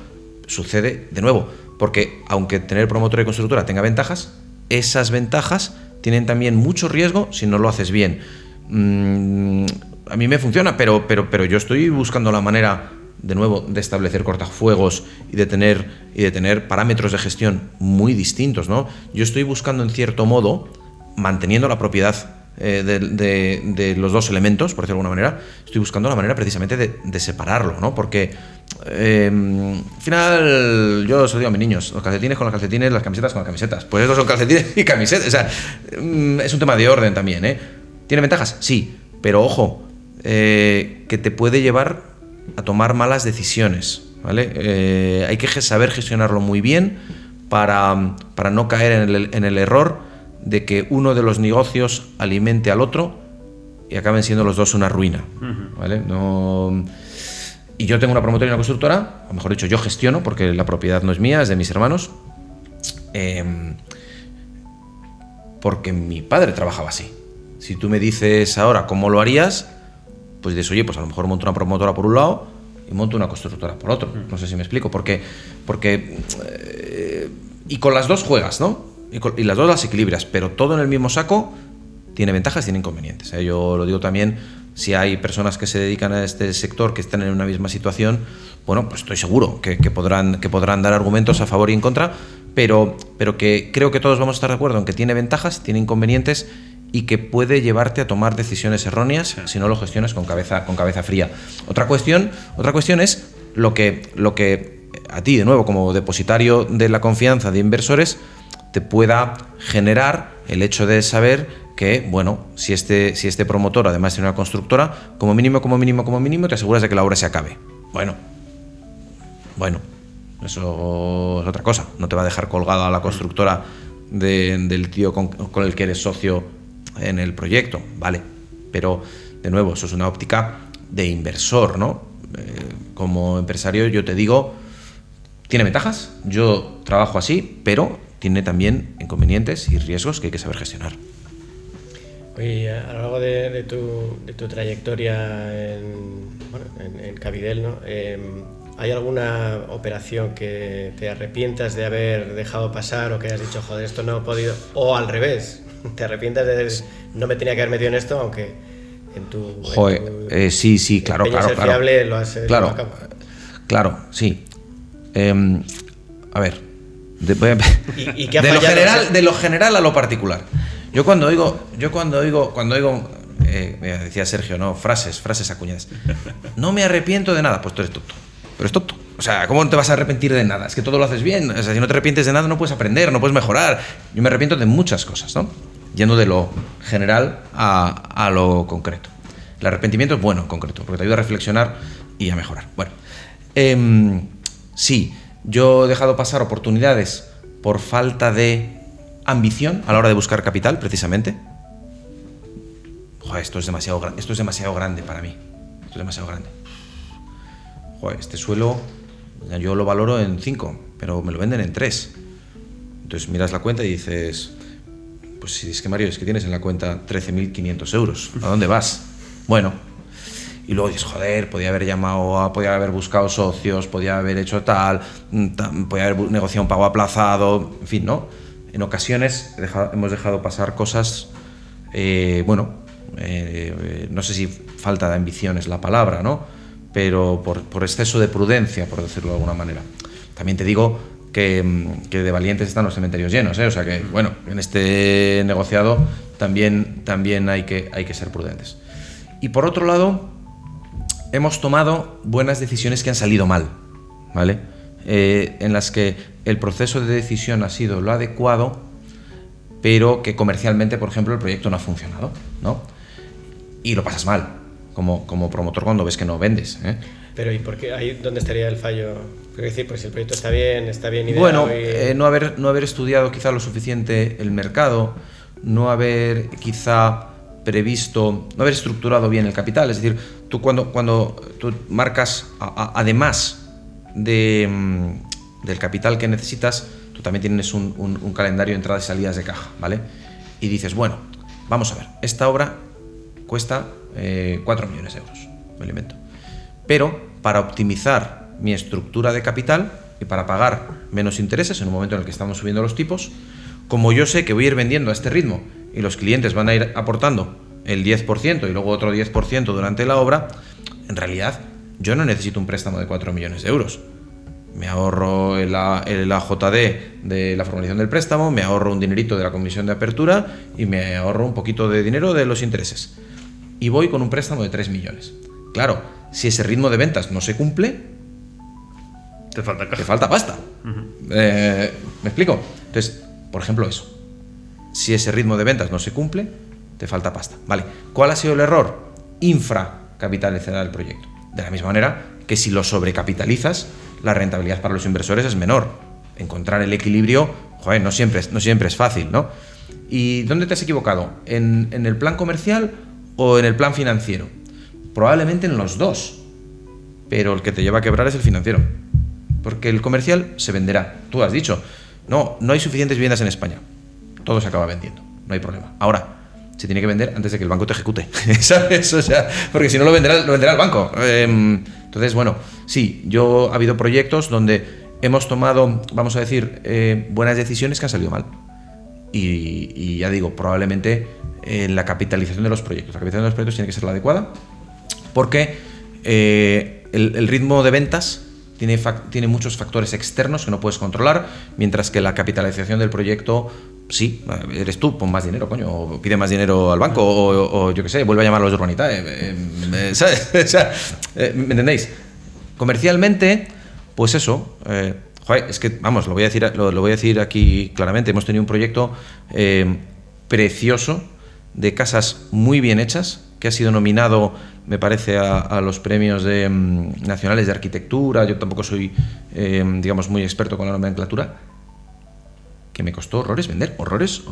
sucede de nuevo, porque aunque tener promotora y constructora tenga ventajas, esas ventajas tienen también mucho riesgo si no lo haces bien. A mí me funciona, pero yo estoy buscando la manera, de nuevo, de establecer cortafuegos y de tener parámetros de gestión muy distintos, ¿no? Yo estoy buscando, en cierto modo, manteniendo la propiedad de los dos elementos, por decirlo de alguna manera, estoy buscando la manera precisamente de separarlo, ¿no? Porque al final, yo se lo digo a mis niños, los calcetines con los calcetines, las camisetas con las camisetas. Pues estos son calcetines y camisetas. O sea, es un tema de orden también, ¿eh? ¿Tiene ventajas? Sí, pero ojo, que te puede llevar a tomar malas decisiones, ¿vale? Hay que saber gestionarlo muy bien para no caer en el error de que uno de los negocios alimente al otro y acaben siendo los dos una ruina, ¿vale? No... Y yo tengo una promotora y una constructora, o mejor dicho, yo gestiono, porque la propiedad no es mía, es de mis hermanos, porque mi padre trabajaba así. Si tú me dices ahora cómo lo harías, pues dices, oye, pues a lo mejor monto una promotora por un lado y monto una constructora por otro. No sé si me explico, porque y con las dos juegas, ¿no? Y las dos las equilibras, pero todo en el mismo saco tiene ventajas y tiene inconvenientes, ¿eh? Yo lo digo también, si hay personas que se dedican a este sector que están en una misma situación, bueno, pues estoy seguro que podrán dar argumentos a favor y en contra, pero que creo que todos vamos a estar de acuerdo en que tiene ventajas, tiene inconvenientes y que puede llevarte a tomar decisiones erróneas si no lo gestionas con cabeza fría. Otra cuestión es lo que a ti, de nuevo, como depositario de la confianza de inversores, te pueda generar el hecho de saber que, bueno, si este promotor además tiene una constructora, como mínimo te aseguras de que la obra se acabe. Bueno, eso es otra cosa. No te va a dejar colgada la constructora del tío con el que eres socio en el proyecto, vale. Pero, de nuevo, eso es una óptica de inversor, ¿no? Como empresario yo te digo, tiene ventajas, yo trabajo así, pero tiene también inconvenientes y riesgos que hay que saber gestionar.
Oye, a lo largo de tu trayectoria en Cavidel, ¿no? ¿Hay alguna operación que te arrepientas de haber dejado pasar o que hayas dicho, joder, esto no he podido? O al revés, ¿te arrepientas de decir, no me tenía que haber metido en esto, aunque en tu...
Joder, sí, claro.
Fiable, lo has llevado a cabo?
Claro, sí. A ver,
¿Y qué ha fallado?
de lo general a lo particular. Yo cuando oigo, decía Sergio, ¿no? Frases acuñadas. No me arrepiento de nada, pues tú eres tonto. Pero es tonto. O sea, ¿cómo no te vas a arrepentir de nada? Es que todo lo haces bien. O sea, si no te arrepientes de nada, no puedes aprender, no puedes mejorar. Yo me arrepiento de muchas cosas, ¿no? Yendo de lo general a lo concreto. El arrepentimiento es bueno en concreto, porque te ayuda a reflexionar y a mejorar. Bueno, sí, yo he dejado pasar oportunidades por falta de ambición a la hora de buscar capital, precisamente. Joder, esto es demasiado grande para mí. Esto es demasiado grande. Joder, este suelo yo lo valoro en 5, pero me lo venden en 3. Entonces miras la cuenta y dices, pues si es que Mario, es que tienes en la cuenta 13.500 euros. ¿A dónde vas? Bueno, y luego dices, joder, podía haber buscado socios, podía haber hecho tal, podía haber negociado un pago aplazado, en fin, ¿no? En ocasiones hemos dejado pasar cosas, no sé si falta de ambición es la palabra, ¿no? Pero por exceso de prudencia, por decirlo de alguna manera. También te digo que de valientes están los cementerios llenos, ¿eh? O sea que, bueno, en este negociado también hay que ser prudentes. Y por otro lado, hemos tomado buenas decisiones que han salido mal, ¿vale? En las que el proceso de decisión ha sido lo adecuado, pero que comercialmente, por ejemplo, el proyecto no ha funcionado, ¿no? Y lo pasas mal, como promotor cuando ves que no vendes, ¿eh?
Pero ¿y por qué? ¿Ahí dónde estaría el fallo? Es decir, pues si el proyecto está bien ideado...
Bueno, no haber estudiado quizá lo suficiente el mercado, no haber quizá previsto, no haber estructurado bien el capital. Es decir, tú cuando tú marcas, además del capital que necesitas, tú también tienes un calendario de entradas y salidas de caja, ¿vale? Y dices, bueno, vamos a ver, esta obra cuesta 4 millones de euros, me lo invento. Pero para optimizar mi estructura de capital y para pagar menos intereses en un momento en el que estamos subiendo los tipos, como yo sé que voy a ir vendiendo a este ritmo y los clientes van a ir aportando el 10% y luego otro 10% durante la obra, en realidad yo no necesito un préstamo de 4 millones de euros. Me ahorro el AJD de la formalización del préstamo, me ahorro un dinerito de la comisión de apertura y me ahorro un poquito de dinero de los intereses. Y voy con un préstamo de 3 millones. Claro, si ese ritmo de ventas no se cumple,
te falta caja.
Te falta pasta. ¿Me explico? Entonces, por ejemplo, eso. Si ese ritmo de ventas no se cumple, te falta pasta. Vale. ¿Cuál ha sido el error? Infracapitalizar el proyecto. De la misma manera que si lo sobrecapitalizas, la rentabilidad para los inversores es menor. Encontrar el equilibrio, joder, no siempre es fácil, ¿no? ¿Y dónde te has equivocado? ¿En el plan comercial o en el plan financiero? Probablemente en los dos, pero el que te lleva a quebrar es el financiero. Porque el comercial se venderá. Tú has dicho, no hay suficientes viviendas en España. Todo se acaba vendiendo, no hay problema. Ahora, se tiene que vender antes de que el banco te ejecute, ¿sabes? O sea, porque si no lo venderá el banco. Entonces, bueno, sí, ha habido proyectos donde hemos tomado, vamos a decir, buenas decisiones que han salido mal. Y ya digo, probablemente la capitalización de los proyectos. La capitalización de los proyectos tiene que ser la adecuada porque el ritmo de ventas tiene muchos factores externos que no puedes controlar, mientras que la capitalización del proyecto, sí, eres tú, pon más dinero, coño, o pide más dinero al banco, o yo qué sé, vuelve a llamar a los de Urbanitae, ¿sabes? O sea, ¿me entendéis? Comercialmente, pues eso, joder, es que, vamos, lo voy a decir aquí claramente, hemos tenido un proyecto precioso, de casas muy bien hechas, que ha sido nominado, me parece, a los premios nacionales de arquitectura. Yo tampoco soy, digamos, muy experto con la nomenclatura, que me costó horrores vender, horrores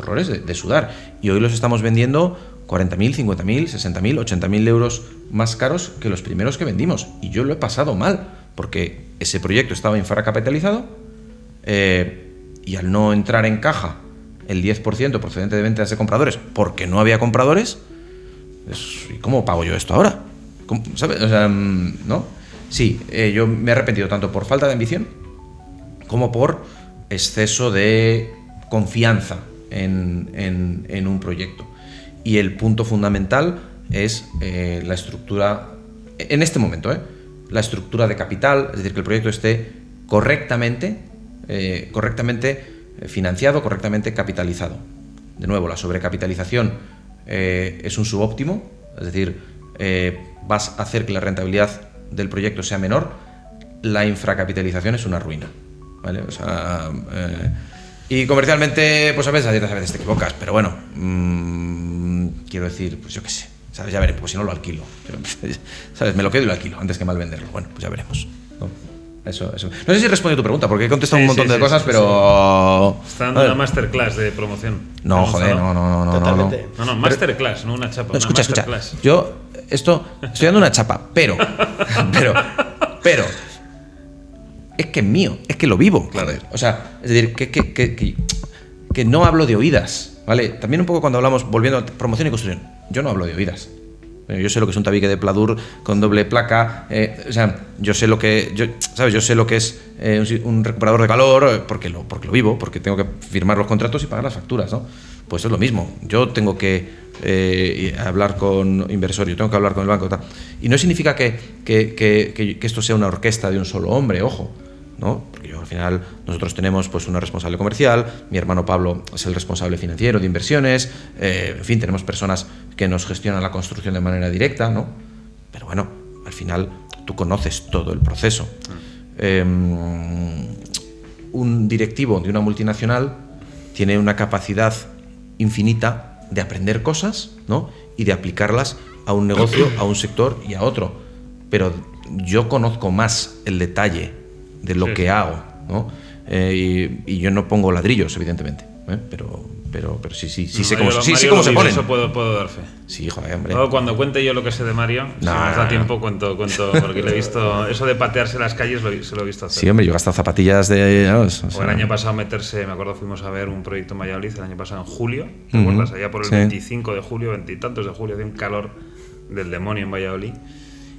de sudar. Y hoy los estamos vendiendo 40.000, 50.000, 60.000, 80.000 euros más caros que los primeros que vendimos. Y yo lo he pasado mal, porque ese proyecto estaba infracapitalizado y al no entrar en caja el 10% procedente de ventas de compradores, porque no había compradores, ¿y cómo pago yo esto ahora? ¿Sabes? O sea, ¿no? Sí, yo me he arrepentido tanto por falta de ambición como por exceso de confianza en un proyecto. Y el punto fundamental es la estructura, en este momento, la estructura de capital, es decir, que el proyecto esté correctamente financiado, correctamente capitalizado. De nuevo, la sobrecapitalización es un subóptimo, es decir, vas a hacer que la rentabilidad del proyecto sea menor. La infracapitalización es una ruina, ¿vale? O sea, y comercialmente, pues a veces te equivocas, pero bueno, quiero decir, pues yo qué sé, ¿sabes? Ya veremos, pues si no lo alquilo, ¿sabes? Me lo quedo y lo alquilo antes que mal venderlo. Bueno, pues ya veremos, ¿no? Eso. No sé si responde a tu pregunta, porque he contestado un montón de cosas, pero...
Sí. Está dando una masterclass de promoción.
No, joder, no.
Totalmente.
No, masterclass, no una chapa.
No, escucha. Yo estoy dando una chapa, pero es que es mío, es que lo vivo.
Claro.
O sea, es decir, que no hablo de oídas, ¿vale? También un poco cuando hablamos, volviendo a promoción y construcción, yo no hablo de oídas. Yo sé lo que es un tabique de pladur con doble placa, o sea, yo sé lo que es un recuperador de calor porque lo vivo, porque tengo que firmar los contratos y pagar las facturas, ¿no? Pues es lo mismo. Yo tengo que hablar con inversor, yo tengo que hablar con el banco, tal. Y no significa que esto sea una orquesta de un solo hombre, ojo, ¿no? Porque al final nosotros tenemos pues una responsable comercial, mi hermano Pablo es el responsable financiero de inversiones, en fin, tenemos personas que nos gestionan la construcción de manera directa, ¿no? Pero bueno, al final tú conoces todo el proceso. Un directivo de una multinacional tiene una capacidad infinita de aprender cosas, ¿no? Y de aplicarlas a un negocio, a un sector y a otro. Pero yo conozco más el detalle de lo que hago, ¿no? Y yo no pongo ladrillos, evidentemente, pero pero sí
No,
sé cómo,
yo,
sí
Mario
cómo
lo
se
vive,
ponen.
eso puedo dar fe.
Sí, joder, hombre.
Luego, cuando cuente yo lo que sé de Mario, si nos da tiempo, cuento, porque le he visto, eso de patearse las calles se lo he visto hacer.
Sí, hombre, yo he gastado zapatillas de... ¿no?
O el año pasado meterse, me acuerdo, fuimos a ver un proyecto en Valladolid el año pasado en julio, ¿te acuerdas? Allá por el 25 de julio, 20 y tantos de julio, hacía un calor del demonio en Valladolid.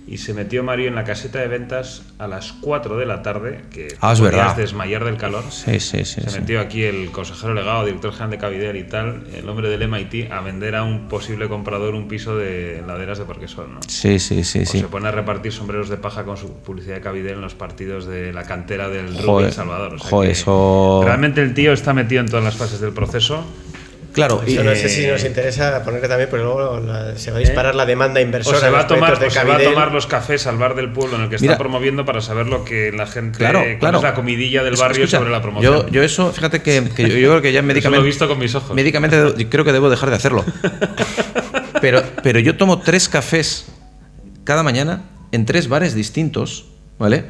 Y se metió Mario en la caseta de ventas a las 4 de la tarde, que
es
podías
verdad.
desmayar del calor.
Sí.
Se metió aquí el consejero delegado, director general de Cabidel y tal, el hombre del MIT, a vender a un posible comprador un piso de laderas de Parquesol, ¿no?
Sí.
Se pone a repartir sombreros de paja con su publicidad de Cabidel en los partidos de la cantera del Rugby
Joder,
El Salvador. O sea
joder,
que
eso...
realmente el tío está metido en todas las fases del proceso.
Claro,
Eso no sé si nos interesa ponerle también, pero luego se va a disparar la demanda inversora.
O se va a tomar
Cabidel.
los cafés al bar del pueblo en el que está promoviendo para saber lo que la gente...
Claro.
Es la comidilla del barrio. Escucha, sobre la promoción.
Yo eso, fíjate que yo creo que ya médicamente...
Eso lo he visto con mis ojos.
Médicamente creo que debo dejar de hacerlo. Pero yo tomo 3 cafés cada mañana en 3 bares distintos, ¿vale?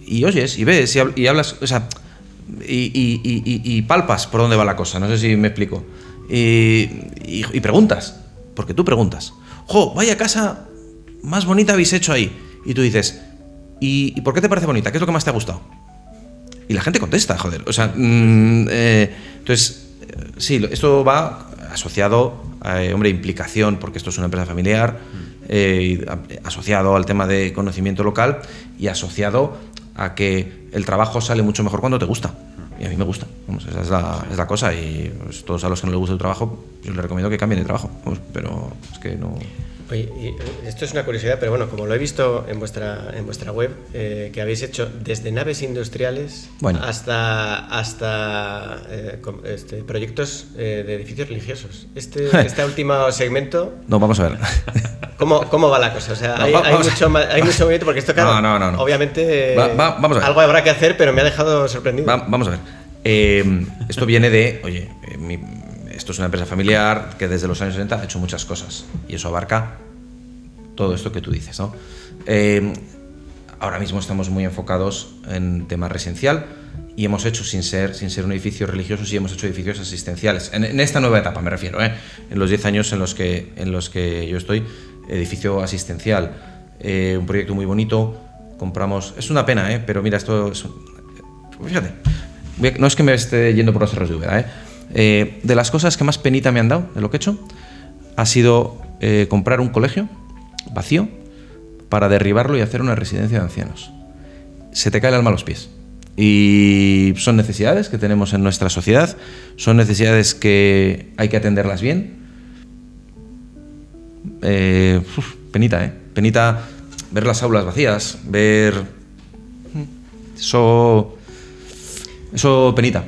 Y oyes, y ves, y hablas... O sea, y palpas por dónde va la cosa, no sé si me explico. Y preguntas, porque tú preguntas. ¡Jo, vaya casa más bonita habéis hecho ahí! Y tú dices, ¿y por qué te parece bonita? ¿Qué es lo que más te ha gustado? Y la gente contesta, joder. O sea, entonces, sí, esto va asociado a, implicación, porque esto es una empresa familiar, asociado al tema de conocimiento local y asociado a que el trabajo sale mucho mejor cuando te gusta. Y a mí me gusta. Vamos, esa es la cosa. Y pues, todos a los que no les gusta el trabajo, yo les recomiendo que cambien de trabajo. Vamos, pero es que no...
Oye, y esto es una curiosidad, pero bueno, como lo he visto en vuestra web, que habéis hecho desde naves industriales hasta proyectos de edificios religiosos. Este último segmento...
No, vamos a ver.
¿Cómo va la cosa? O sea, hay mucho movimiento, porque esto, claro, no. Obviamente
vamos a ver.
Algo habrá que hacer, pero me ha dejado sorprendido.
Vamos a ver. Esto viene de, oye, esto es una empresa familiar que desde los años 60 ha hecho muchas cosas y eso abarca todo esto que tú dices, ¿no? Ahora mismo estamos muy enfocados en tema residencial y hemos hecho, sin ser un edificio religioso, sí hemos hecho edificios asistenciales. En esta nueva etapa me refiero, en los 10 años en los que yo estoy, edificio asistencial, un proyecto muy bonito, compramos... Es una pena, pero mira, esto es... Fíjate, no es que me esté yendo por los cerros de Úbeda, de las cosas que más penita me han dado de lo que he hecho ha sido comprar un colegio vacío para derribarlo y hacer una residencia de ancianos. Se te cae el alma a los pies. Y son necesidades que tenemos en nuestra sociedad, son necesidades que hay que atenderlas bien. Penita ver las aulas vacías, ver... Eso penita.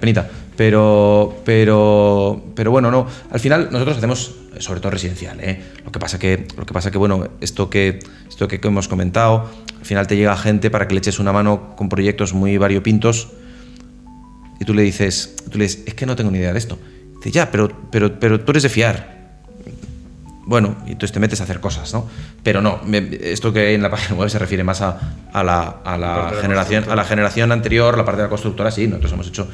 Pero bueno, no. Al final nosotros hacemos sobre todo residencial, Lo que pasa que bueno, esto que hemos comentado, al final te llega gente para que le eches una mano con proyectos muy variopintos y tú le dices, es que no tengo ni idea de esto. Dice, ya, pero tú eres de fiar. Bueno, y entonces te metes a hacer cosas, ¿no? Pero no, esto que hay en la página web se refiere más a la generación anterior, la parte de la constructora, sí, nosotros hemos hecho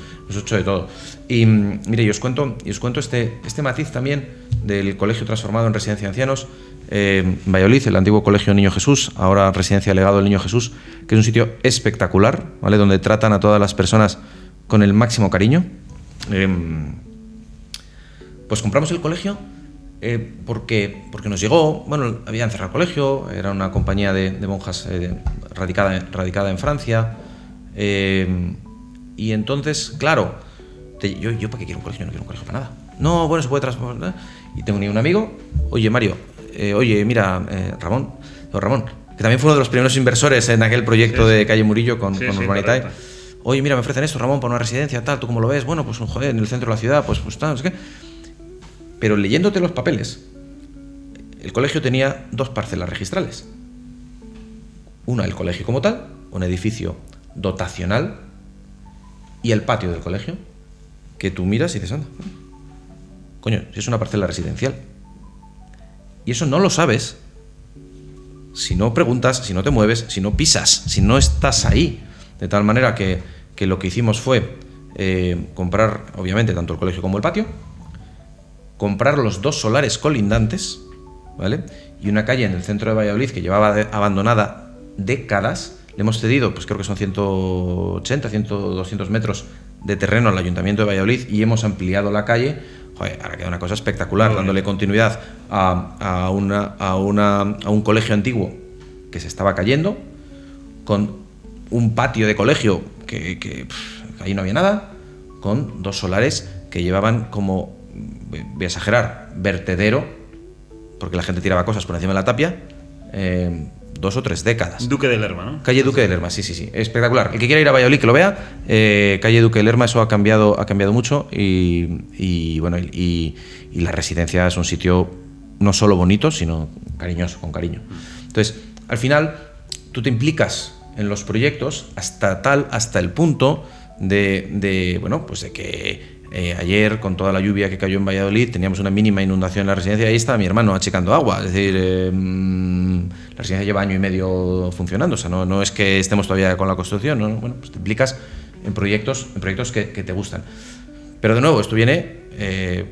de todo. Y mire, y os cuento este matiz también del colegio transformado en residencia de ancianos, en Valladolid, el antiguo colegio Niño Jesús, ahora residencia legado del Niño Jesús, que es un sitio espectacular, ¿vale? Donde tratan a todas las personas con el máximo cariño. Pues compramos el colegio porque nos llegó, bueno, habían cerrado el colegio, era una compañía de monjas radicada en Francia, y entonces, claro, yo ¿para qué quiero un colegio? No quiero un colegio para nada. No, bueno, se puede transformar. Y tengo un amigo, oye Mario, mira, Ramón, que también fue uno de los primeros inversores en aquel proyecto de Calle Murillo con Urbanitae. Oye, mira, me ofrecen esto, Ramón, para una residencia, tal, ¿tú cómo lo ves? Bueno, pues joder, en el centro de la ciudad, pues tal, no sé qué. Pero leyéndote los papeles, el colegio tenía 2 parcelas registrales. Una, el colegio como tal, un edificio dotacional, y el patio del colegio, que tú miras y dices, anda, coño, si es una parcela residencial. Y eso no lo sabes si no preguntas, si no te mueves, si no pisas, si no estás ahí. De tal manera que lo que hicimos fue comprar, obviamente, tanto el colegio como el patio, comprar los 2 solares colindantes, ¿vale? Y una calle en el centro de Valladolid que llevaba abandonada décadas. Le hemos cedido, pues creo que son 180, 200 metros de terreno al Ayuntamiento de Valladolid y hemos ampliado la calle. Joder, ahora queda una cosa espectacular, dándole continuidad a un colegio antiguo que se estaba cayendo, con un patio de colegio que ahí no había nada, con 2 solares que llevaban como, voy a exagerar, vertedero, porque la gente tiraba cosas por encima de la tapia, 2 o 3 décadas.
Duque de Lerma, ¿no?
Calle Duque de Lerma, sí. Espectacular. El que quiera ir a Valladolid que lo vea. Calle Duque de Lerma, eso ha cambiado mucho y bueno, y la residencia es un sitio no solo bonito, sino cariñoso, con cariño. Entonces, al final, tú te implicas en los proyectos hasta el punto de bueno, pues de que ayer, con toda la lluvia que cayó en Valladolid, teníamos una mínima inundación en la residencia y ahí estaba mi hermano achicando agua. Es decir, la residencia lleva 1 año y medio funcionando, o sea, no es que estemos todavía con la construcción, ¿no? Bueno, pues te implicas en proyectos que te gustan. Pero de nuevo, esto viene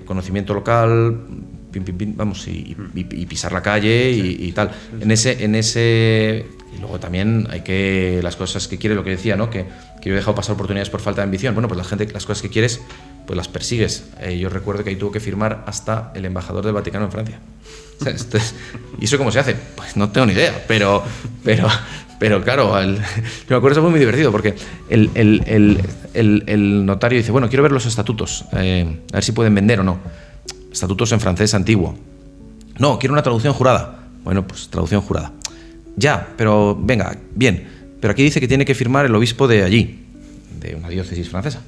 conocimiento local, vamos, y pisar la calle y tal. En ese y luego también hay que las cosas que quieres, lo que decía, ¿no? Que yo he dejado pasar oportunidades por falta de ambición. Bueno, pues las cosas que quieres, pues las persigues. Yo recuerdo que ahí tuvo que firmar hasta el embajador del Vaticano en Francia. O sea, ¿y eso cómo se hace? Pues no tengo ni idea, pero claro, yo me acuerdo, eso fue muy divertido porque el notario dice, bueno, quiero ver los estatutos, a ver si pueden vender o no. Estatutos en francés antiguo. No, quiero una traducción jurada. Bueno, pues traducción jurada. Ya, pero venga, bien. Pero aquí dice que tiene que firmar el obispo de allí, de una diócesis francesa.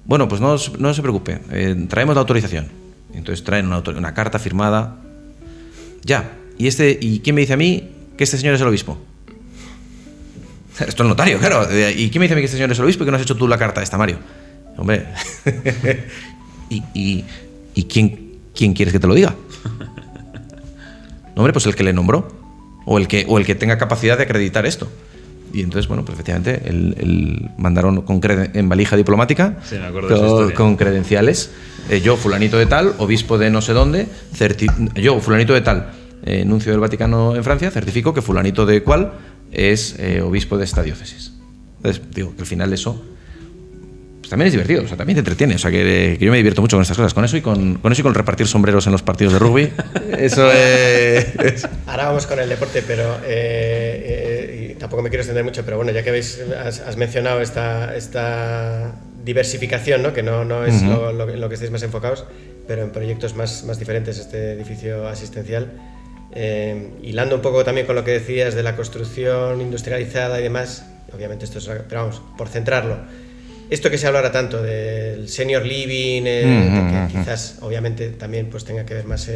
Bueno, pues no se preocupe, traemos la autorización. Entonces traen una carta firmada. Ya. ¿Y quién me dice a mí que este señor es el obispo? Esto es el notario, claro. ¿Y quién me dice a mí que este señor es el obispo y que no has hecho tú la carta esta, Mario? Hombre. ¿Y quién quieres que te lo diga? No, hombre, pues el que le nombró. O el que tenga capacidad de acreditar esto. Y entonces, bueno, pues efectivamente, mandaron en valija diplomática, sí, me acuerdo de esa historia, con credenciales. Yo, fulanito de tal, obispo de no sé dónde, yo, fulanito de tal, nuncio del Vaticano en Francia, certifico que fulanito de cual es obispo de esta diócesis. Entonces, digo que al final eso pues también es divertido, o sea, también te entretiene, o sea, que yo me divierto mucho con estas cosas, con eso y con repartir sombreros en los partidos de rugby. Eso es...
Ahora vamos con el deporte, pero y tampoco me quiero extender mucho, pero bueno, ya que has mencionado esta diversificación, ¿no? Que no es lo que estáis más enfocados, pero en proyectos más diferentes, este edificio asistencial, hilando un poco también con lo que decías de la construcción industrializada y demás, obviamente esto es, pero vamos, por centrarlo, esto que se habla ahora tanto del senior living, que quizás obviamente también pues tenga que ver más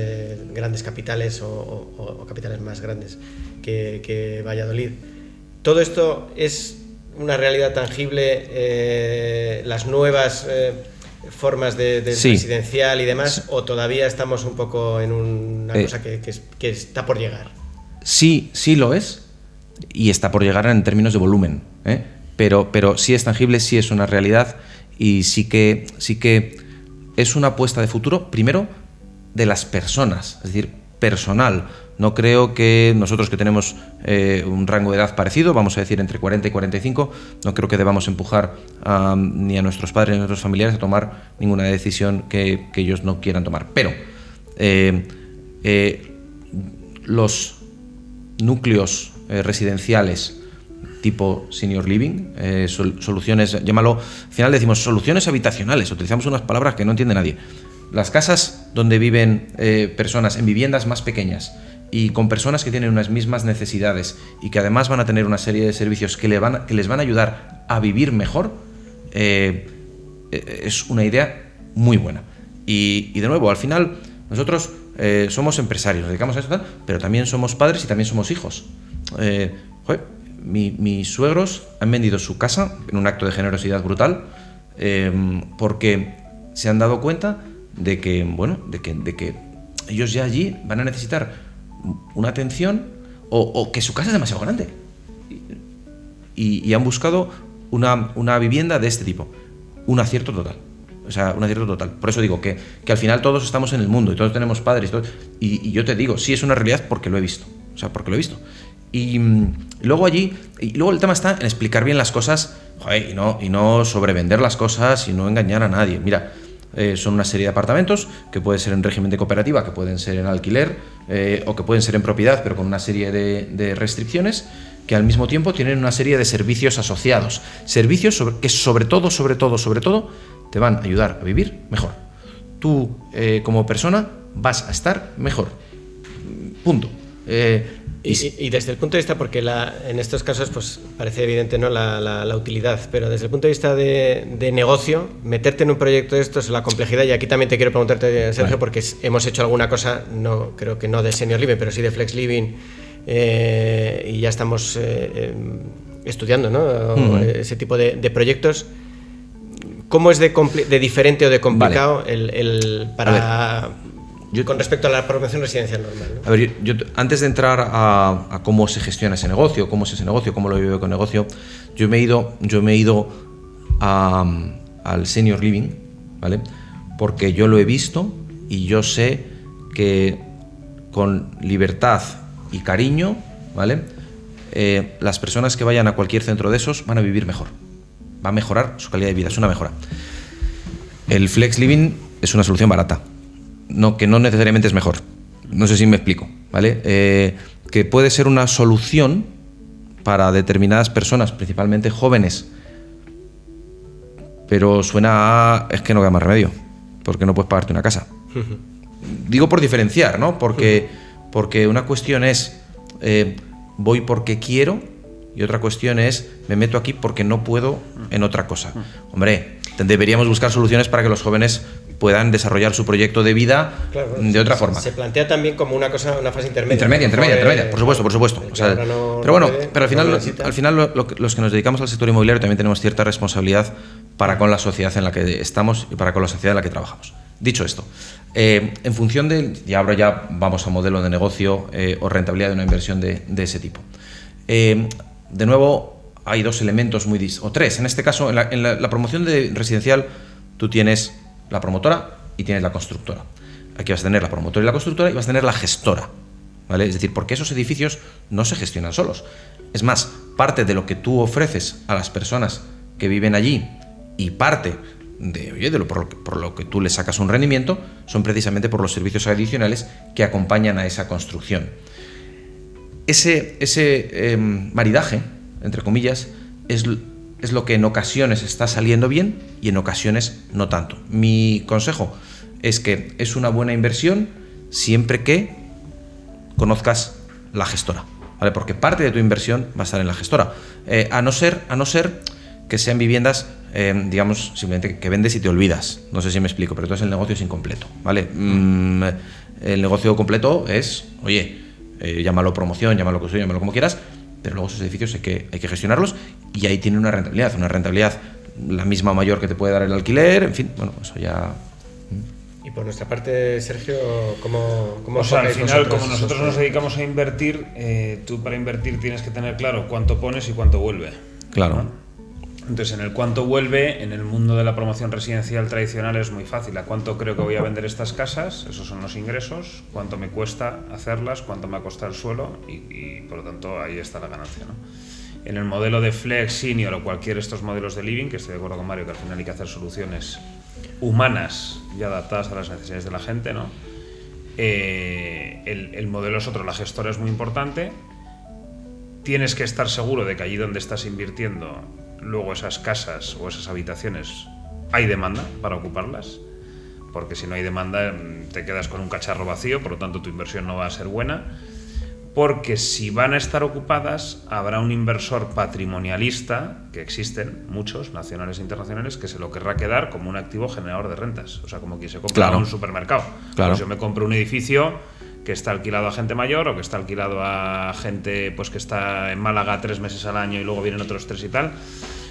grandes capitales o capitales más grandes que Valladolid. Todo esto es una realidad tangible, las nuevas formas de
sí,
residencial y demás, o todavía estamos un poco en una cosa que está por llegar.
Sí lo es, y está por llegar en términos de volumen, Pero sí es tangible, sí es una realidad y sí que es una apuesta de futuro, primero, de las personas, es decir, personal. No creo que nosotros, que tenemos un rango de edad parecido, vamos a decir entre 40 y 45, no creo que debamos empujar ni a nuestros padres ni a nuestros familiares a tomar ninguna decisión que ellos no quieran tomar. Pero los núcleos residenciales tipo senior living, soluciones, llámalo, al final decimos soluciones habitacionales, utilizamos unas palabras que no entiende nadie. Las casas donde viven personas en viviendas más pequeñas y con personas que tienen unas mismas necesidades y que además van a tener una serie de servicios que les van a ayudar a vivir mejor, es una idea muy buena. Y de nuevo, al final, nosotros somos empresarios, nos dedicamos a eso, pero también somos padres y también somos hijos. Mis suegros han vendido su casa en un acto de generosidad brutal, porque se han dado cuenta de que ellos ya allí van a necesitar una atención o que su casa es demasiado grande y han buscado una vivienda de este tipo. Un acierto total. O sea, un acierto total. Por eso digo que al final todos estamos en el mundo y todos tenemos padres y yo te digo, sí es una realidad porque lo he visto. O sea, porque lo he visto. Y luego el tema está en explicar bien las cosas, joder, y no sobrevender las cosas y no engañar a nadie. Mira, son una serie de apartamentos que pueden ser en régimen de cooperativa, que pueden ser en alquiler o que pueden ser en propiedad, pero con una serie de restricciones, que al mismo tiempo tienen una serie de servicios asociados. Servicios que sobre todo, te van a ayudar a vivir mejor. Tú, como persona, vas a estar mejor. Punto.
Y desde el punto de vista, porque en estos casos pues parece evidente, ¿no?, la utilidad, pero desde el punto de vista de negocio, meterte en un proyecto de estos, la complejidad, y aquí también te quiero preguntarte, Sergio, vale, porque hemos hecho alguna cosa, creo que no de Senior Living, pero sí de Flex Living, y ya estamos estudiando, ¿no?, ese tipo de proyectos. ¿Cómo es de diferente o de complicado, vale, con respecto a la promoción residencial normal, ¿no?
A ver, yo antes de entrar a cómo se gestiona ese negocio, cómo es ese negocio, cómo lo vivo con negocio, yo me he ido al Senior Living, ¿vale? Porque yo lo he visto y yo sé que con libertad y cariño, ¿vale?, las personas que vayan a cualquier centro de esos van a vivir mejor. Va a mejorar su calidad de vida, es una mejora. El Flex Living es una solución barata. Que no necesariamente es mejor. No sé si me explico, ¿vale? Que puede ser una solución para determinadas personas, principalmente jóvenes, pero suena es que no queda más remedio, porque no puedes pagarte una casa. Digo por diferenciar, ¿no? Porque una cuestión es voy porque quiero y otra cuestión es me meto aquí porque no puedo en otra cosa. Hombre, deberíamos buscar soluciones para que los jóvenes puedan desarrollar su proyecto de vida, claro, de otra forma.
Se plantea también como una fase intermedia.
Intermedia, por supuesto. O sea, pero bueno, pero al final los que nos dedicamos al sector inmobiliario también tenemos cierta responsabilidad para con la sociedad en la que estamos y para con la sociedad en la que trabajamos. Dicho esto, en función y ahora ya vamos a modelo de negocio o rentabilidad de una inversión de ese tipo. De nuevo, hay dos elementos o tres. En este caso, en la promoción de residencial, tú tienes la promotora y tienes la constructora. Aquí vas a tener la promotora y la constructora y vas a tener la gestora, ¿vale? Es decir, porque esos edificios no se gestionan solos. Es más, parte de lo que tú ofreces a las personas que viven allí y parte por lo que tú le sacas un rendimiento son precisamente por los servicios adicionales que acompañan a esa construcción. Ese maridaje, entre comillas, es lo que en ocasiones está saliendo bien y en ocasiones no tanto. Mi consejo es que es una buena inversión siempre que conozcas la gestora, ¿vale? Porque parte de tu inversión va a estar en la gestora. A no ser que sean viviendas, digamos, simplemente que vendes y te olvidas. No sé si me explico, pero entonces el negocio es incompleto, ¿vale? El negocio completo es, oye, llámalo promoción, llámalo construcción, llámalo como quieras, pero luego esos edificios hay que gestionarlos y ahí tiene una rentabilidad la misma mayor que te puede dar el alquiler, en fin, bueno, eso ya.
Y por nuestra parte, Sergio, ¿cómo
o sea, al final, como nosotros nos dedicamos a invertir, tú para invertir tienes que tener claro cuánto pones y cuánto vuelve.
Claro.
¿No? Entonces, en el cuánto vuelve, en el mundo de la promoción residencial tradicional es muy fácil. ¿A cuánto creo que voy a vender estas casas? Esos son los ingresos. ¿Cuánto me cuesta hacerlas? ¿Cuánto me va a costar el suelo? Y por lo tanto, ahí está la ganancia, ¿no? En el modelo de Flex, Senior o cualquier de estos modelos de living, que estoy de acuerdo con Mario, que al final hay que hacer soluciones humanas y adaptadas a las necesidades de la gente, ¿no? El modelo es otro. La gestora es muy importante. Tienes que estar seguro de que allí donde estás invirtiendo, luego esas casas o esas habitaciones, hay demanda para ocuparlas, porque si no hay demanda te quedas con un cacharro vacío, por lo tanto tu inversión no va a ser buena, porque si van a estar ocupadas habrá un inversor patrimonialista, que existen muchos, nacionales e internacionales, que se lo querrá quedar como un activo generador de rentas, o sea, como quien se compra un supermercado. Claro. Pues yo me compro un edificio que está alquilado a gente mayor o que está alquilado a gente pues que está en Málaga 3 meses al año y luego vienen otros 3 y tal.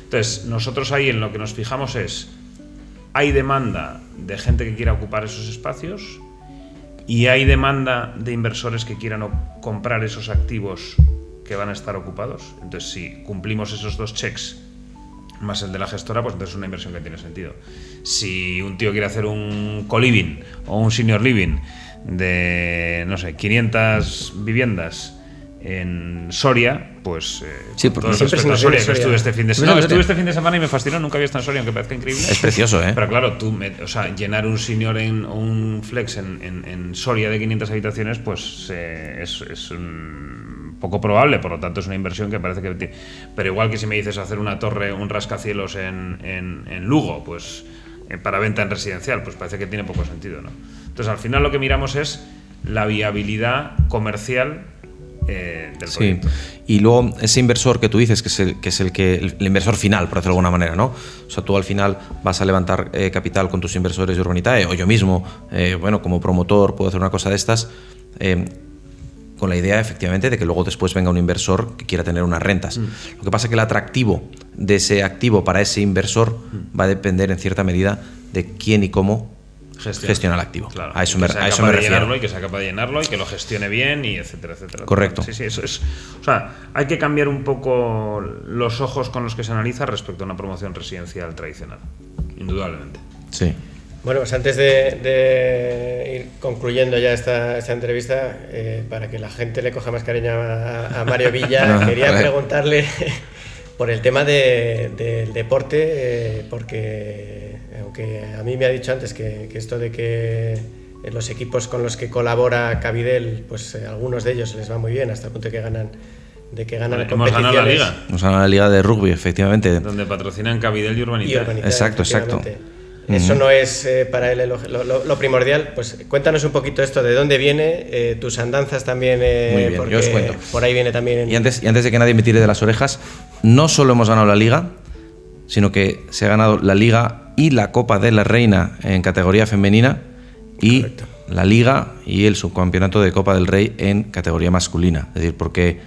Entonces, nosotros ahí en lo que nos fijamos es, hay demanda de gente que quiera ocupar esos espacios y hay demanda de inversores que quieran comprar esos activos que van a estar ocupados. Entonces, si cumplimos esos dos checks más el de la gestora, pues entonces es una inversión que tiene sentido. Si un tío quiere hacer un co-living o un senior living de, no sé, 500 viviendas en Soria, pues
sí, porque
todo el
siempre
respeto a
se
Soria,
nos
que
viene
estuve
Soria.
este fin de semana. No, estuve este fin de semana y me fascinó, nunca había estado en Soria, aunque parezca increíble.
Es precioso, ¿eh?
Pero claro, o sea, llenar un senior o un flex en Soria de 500 habitaciones, pues es un poco probable, por lo tanto es una inversión que parece que... Pero igual que si me dices hacer una torre, un rascacielos en Lugo, pues para venta en residencial, pues parece que tiene poco sentido, ¿no? Entonces al final lo que miramos es la viabilidad comercial del proyecto.
Y luego ese inversor que tú dices, que es el inversor final, por decirlo de alguna manera, ¿no? O sea, tú al final vas a levantar capital con tus inversores de Urbanitae, o yo mismo, bueno, como promotor puedo hacer una cosa de estas, con la idea efectivamente de que luego después venga un inversor que quiera tener unas rentas. Lo que pasa es que el atractivo de ese activo para ese inversor va a depender en cierta medida de quién y cómo gestiona el activo.
Claro,
a eso me refiero.
Y que sea capaz de llenarlo y que lo gestione bien y etcétera, etcétera.
Correcto.
Sí, eso es. O sea, hay que cambiar un poco los ojos con los que se analiza respecto a una promoción residencial tradicional, indudablemente.
Sí.
Bueno, pues antes de ir concluyendo ya esta entrevista, para que la gente le coja más cariño a Mario Villa, quería preguntarle por el tema del deporte, porque aunque a mí me ha dicho antes que esto de que los equipos con los que colabora Cabidel, pues algunos de ellos les va muy bien, hasta el punto de que ganan competiciones.
Hemos ganado la liga.
Hemos ganado la liga de rugby, efectivamente.
Donde patrocinan Cabidel y Urbanitae.
Exacto.
Eso no es para él lo primordial. Pues cuéntanos un poquito esto, de dónde viene, tus andanzas también,
muy bien,
porque
yo os cuento.
Por ahí viene también...
Y antes de que nadie me tire de las orejas, no solo hemos ganado la Liga, sino que se ha ganado la Liga y la Copa de la Reina en categoría femenina y Correcto. La Liga y el subcampeonato de Copa del Rey en categoría masculina. Es decir, porque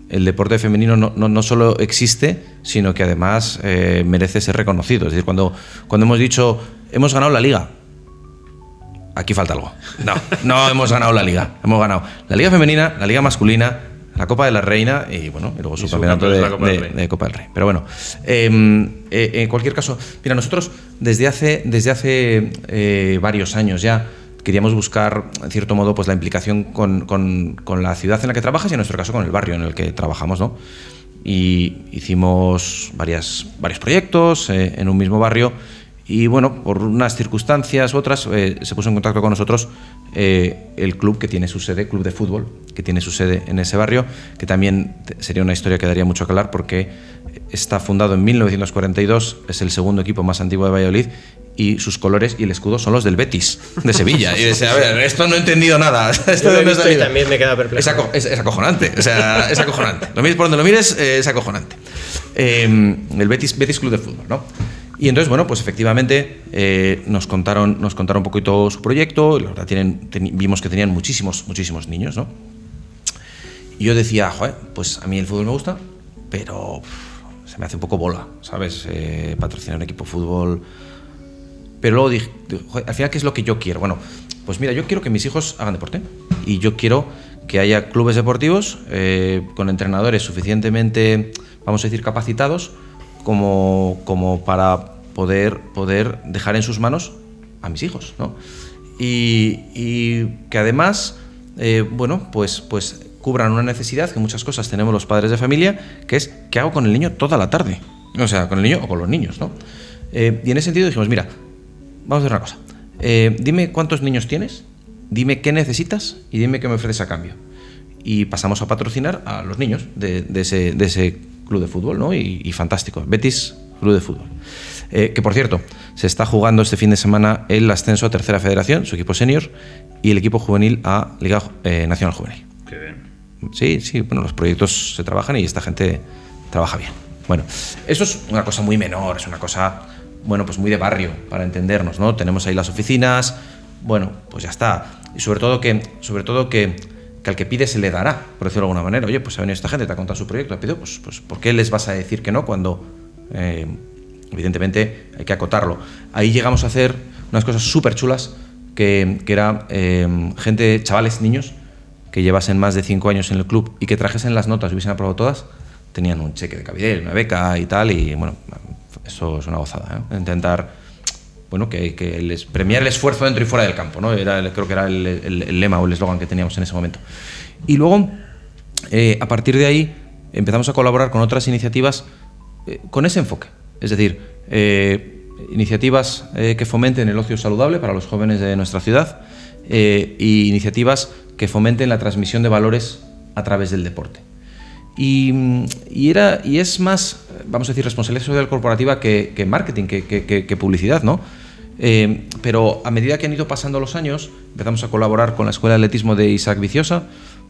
el deporte femenino no solo existe, sino que además merece ser reconocido. Es decir, cuando hemos dicho hemos ganado la Liga, aquí falta algo. No hemos ganado la Liga. Hemos ganado la Liga femenina, la Liga masculina, la Copa de la Reina y bueno, y luego su campeonato de Copa del Rey. Pero bueno, en cualquier caso, mira, nosotros desde hace varios años ya queríamos buscar, en cierto modo, pues la implicación con la ciudad en la que trabajas y en nuestro caso con el barrio en el que trabajamos, ¿no? Y hicimos varios proyectos en un mismo barrio y bueno, por unas circunstancias u otras se puso en contacto con nosotros el club que tiene su sede, Club de Fútbol, que tiene su sede en ese barrio, que también sería una historia que daría mucho que hablar porque está fundado en 1942, es el segundo equipo más antiguo de Valladolid y sus colores y el escudo son los del Betis de Sevilla. Y decía, a ver, esto no he entendido nada.
Yo lo he visto y también me queda perplejo.
Es acojonante, o sea, es acojonante. Lo mires por donde lo mires, es acojonante. El Betis Club de Fútbol, ¿no? Y entonces, bueno, pues efectivamente nos contaron un poquito su proyecto. La verdad, vimos que tenían muchísimos niños, ¿no? Y yo decía, joder, pues a mí el fútbol me gusta, pero se me hace un poco bola, ¿sabes? Patrocinar un equipo de fútbol. Pero luego dije, joder, al final, ¿qué es lo que yo quiero? Bueno, pues mira, yo quiero que mis hijos hagan deporte y yo quiero que haya clubes deportivos con entrenadores suficientemente, vamos a decir, capacitados como para poder dejar en sus manos a mis hijos, ¿no? Y que además, bueno, pues cubran una necesidad que muchas cosas tenemos los padres de familia, que es ¿qué hago con el niño toda la tarde? O sea, con el niño o con los niños, ¿no? Y en ese sentido dijimos, mira, vamos a hacer una cosa. Dime cuántos niños tienes, dime qué necesitas y dime qué me ofreces a cambio. Y pasamos a patrocinar a los niños de ese club de fútbol, ¿no? Y fantástico, Betis Club de Fútbol. Que por cierto, se está jugando este fin de semana el ascenso a Tercera Federación, su equipo senior, y el equipo juvenil a Liga Nacional Juvenil.
Qué bien.
Sí, bueno, los proyectos se trabajan y esta gente trabaja bien. Bueno, eso es una cosa muy menor, es una cosa, bueno, pues muy de barrio, para entendernos, ¿no? Tenemos ahí las oficinas, bueno, pues ya está. Y sobre todo que al que pide se le dará, por decirlo de alguna manera. Oye, pues ha venido esta gente, te ha contado su proyecto, ha pedido, pues ¿por qué les vas a decir que no cuando evidentemente hay que acotarlo? Ahí llegamos a hacer unas cosas súper chulas, que era gente, chavales, niños, que llevasen más de 5 años en el club y que trajesen las notas y hubiesen aprobado todas, tenían un cheque de Cabidel, una beca y tal, y bueno, eso es una gozada, ¿eh? Intentar, bueno, que les premiar el esfuerzo dentro y fuera del campo, ¿no? Creo que era el lema o el eslogan que teníamos en ese momento. Y luego, a partir de ahí, empezamos a colaborar con otras iniciativas con ese enfoque. Es decir, iniciativas que fomenten el ocio saludable para los jóvenes de nuestra ciudad y iniciativas que fomenten la transmisión de valores a través del deporte. Y es más, vamos a decir, responsabilidad social corporativa que marketing, que publicidad, ¿no? Pero a medida que han ido pasando los años, empezamos a colaborar con la Escuela de Atletismo de Isaac Viciosa,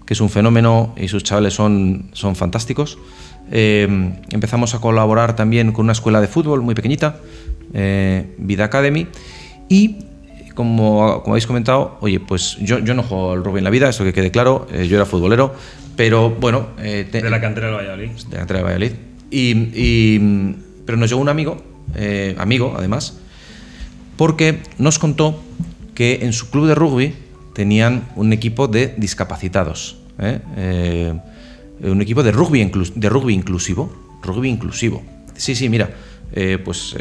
que es un fenómeno y sus chavales son fantásticos. Empezamos a colaborar también con una escuela de fútbol muy pequeñita, Vida Academy, y como habéis comentado, oye, pues yo no juego al rugby en la vida, eso que quede claro, yo era futbolero, pero bueno...
de la cantera del Valladolid.
De la cantera del Valladolid. Pero nos llegó un amigo además, porque nos contó que en su club de rugby tenían un equipo de discapacitados, un equipo de rugby inclusivo. Sí, mira, pues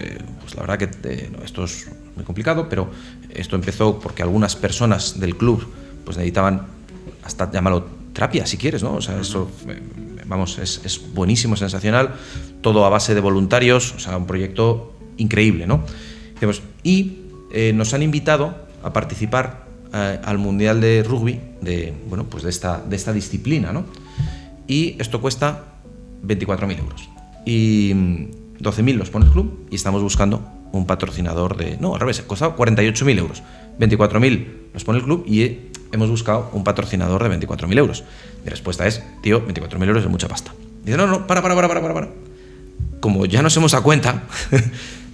la verdad que esto es muy complicado, pero esto empezó porque algunas personas del club pues necesitaban, hasta llámalo terapia si quieres, ¿no? O sea, eso, vamos, es buenísimo, sensacional, todo a base de voluntarios, o sea, un proyecto increíble, ¿no? Y nos han invitado a participar al Mundial de Rugby de esta disciplina, ¿no? Y esto cuesta 24.000 euros. Y 12.000 los pone el club y estamos buscando un patrocinador no, al revés, costaba 48.000 euros. 24.000 los pone el club y hemos buscado un patrocinador de 24.000 euros. Mi respuesta es, tío, 24.000 euros es mucha pasta. Dice, no, para. Como ya nos hemos dado cuenta,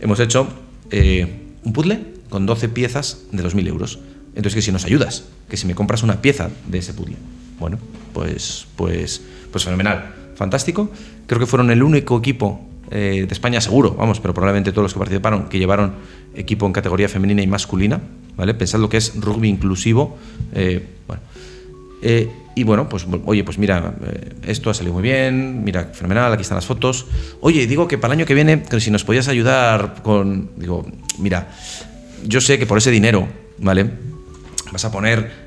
hemos hecho un puzzle con 12 piezas de 2.000 euros. Entonces, que si nos ayudas, que si me compras una pieza de ese puzzle. Bueno, pues fenomenal, fantástico. Creo que fueron el único equipo de España, seguro, vamos, pero probablemente todos los que participaron, que llevaron equipo en categoría femenina y masculina, ¿vale? Pensad lo que es rugby inclusivo. Y bueno, pues oye, pues mira, esto ha salido muy bien, mira, fenomenal, aquí están las fotos. Oye, digo que para el año que viene, que si nos podías ayudar con... Digo, mira, yo sé que por ese dinero, ¿vale? Vas a poner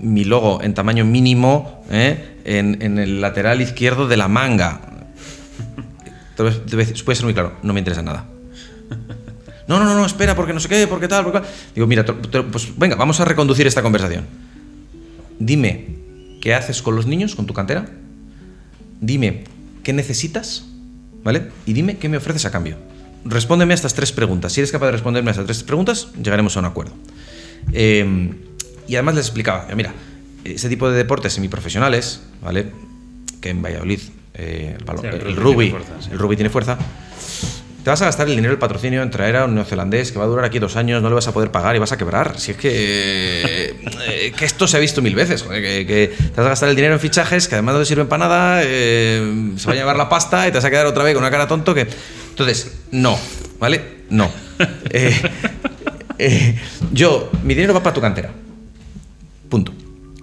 mi logo en tamaño mínimo en el lateral izquierdo de la manga. Puede ser muy claro, no me interesa nada. No, espera, porque no sé qué, porque tal, porque... Digo, mira, pues venga, vamos a reconducir esta conversación. Dime qué haces con los niños, con tu cantera. Dime qué necesitas, ¿vale? Y dime qué me ofreces a cambio. Respóndeme a estas 3 preguntas. Si eres capaz de responderme a estas 3 preguntas, llegaremos a un acuerdo. Y además les explicaba, mira, ese tipo de deportes semiprofesionales, ¿vale? Que en Valladolid el rugby tiene fuerza. Te vas a gastar el dinero del patrocinio en traer a un neozelandés que va a durar aquí 2 años, no le vas a poder pagar y vas a quebrar. Si es que esto se ha visto 1000 veces, joder, que te vas a gastar el dinero en fichajes que además no te sirven para nada, se va a llevar la pasta y te vas a quedar otra vez con una cara tonto que... Entonces, no, ¿vale? No. Mi dinero va para tu cantera. Punto.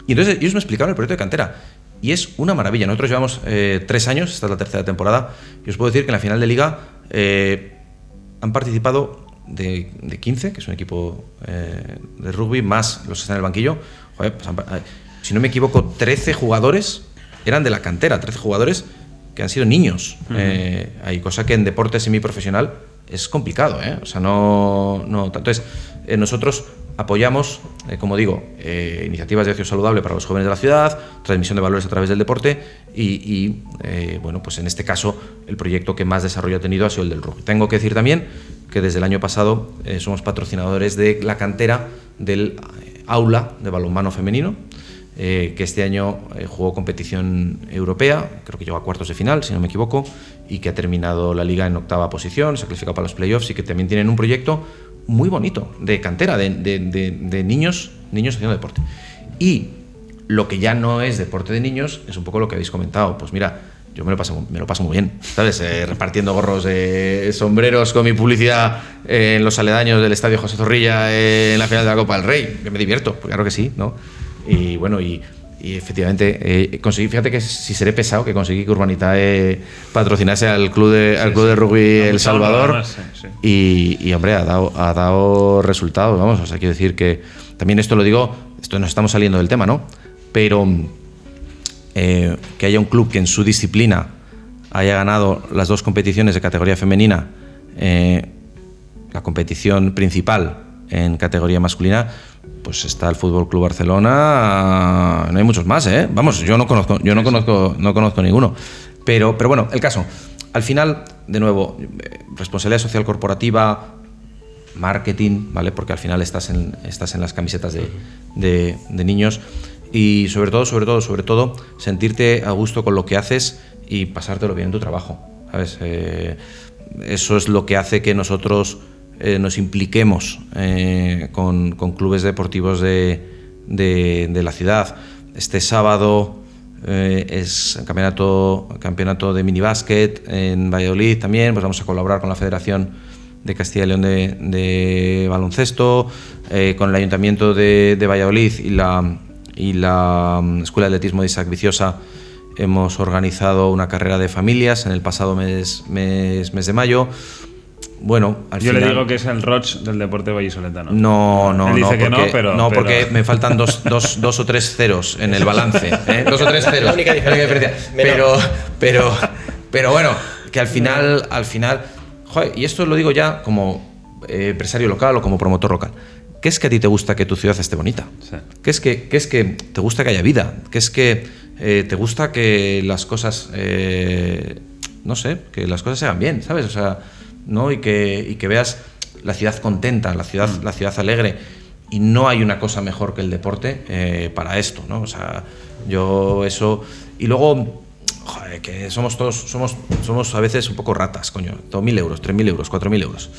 Y entonces ellos me explicaron el proyecto de cantera. Y es una maravilla. Nosotros llevamos 3 años, esta es la 3ª temporada, y os puedo decir que en la final de liga han participado de 15, que es un equipo de rugby, más los que están en el banquillo. Joder, pues si no me equivoco, 13 jugadores eran de la cantera, 13 jugadores que han sido niños. Hay cosa que en deporte semiprofesional es complicado, o sea, no tanto. Entonces, nosotros apoyamos, como digo, iniciativas de ocio saludable para los jóvenes de la ciudad, transmisión de valores a través del deporte y bueno, pues en este caso el proyecto que más desarrollo ha tenido ha sido el del rugby. Tengo que decir también que desde el año pasado somos patrocinadores de la cantera del aula de balonmano femenino, que este año jugó competición europea, creo que llegó a cuartos de final, si no me equivoco, y que ha terminado la liga en 8ª posición, se ha clasificado para los playoffs y que también tienen un proyecto muy bonito de cantera, de niños haciendo deporte. Y lo que ya no es deporte de niños es un poco lo que habéis comentado. Pues mira, yo me lo paso muy bien, ¿sabes? Repartiendo gorros, sombreros con mi publicidad en los aledaños del Estadio José Zorrilla en la final de la Copa del Rey, que me divierto, pues claro que sí, ¿no? Y bueno, y y efectivamente conseguí, fíjate que si seré pesado, que conseguí que Urbanitae patrocinase al club de rugby El Salvador,
además, sí.
Y hombre, ha dado resultados, vamos, o sea, quiero decir que también esto lo digo, esto nos estamos saliendo del tema, ¿no? Pero que haya un club que en su disciplina haya ganado las 2 competiciones de categoría femenina, la competición principal en categoría masculina, pues está el Fútbol Club Barcelona, no hay muchos más, vamos, yo no conozco ninguno, pero bueno, el caso, al final, de nuevo, responsabilidad social corporativa, marketing, ¿vale? Porque al final estás en las camisetas de niños, y sobre todo sentirte a gusto con lo que haces y pasártelo bien en tu trabajo, ¿sabes? Eso es lo que hace que nosotros nos impliquemos con clubes deportivos de la ciudad. Este sábado es campeonato de minibásquet en Valladolid también, pues vamos a colaborar con la Federación de Castilla y León de baloncesto, con el Ayuntamiento de Valladolid y la Escuela de Atletismo de Isaac Viciosa. Hemos organizado una carrera de familias en el pasado mes de mayo. Bueno,
yo le digo que es el Roch del deporte vallisoletano.
No,
él dice que
porque,
no, pero
porque me faltan dos o tres ceros en el balance, 2 o 3 ceros.
La única diferencia.
Pero bueno, que al final, joder, y esto lo digo ya como empresario local o como promotor local. ¿Qué es que a ti te gusta que tu ciudad esté bonita?
Sí.
¿Qué es que te gusta que haya vida? ¿Qué es que te gusta que las cosas, no sé, que las cosas se hagan bien, ¿sabes? O sea, ¿no? Y que veas la ciudad contenta, la ciudad alegre, y no hay una cosa mejor que el deporte para esto, ¿no? O sea, yo eso, y luego, joder, que somos a veces un poco ratas, coño, 2.000 euros, 3.000 euros, 4.000 euros.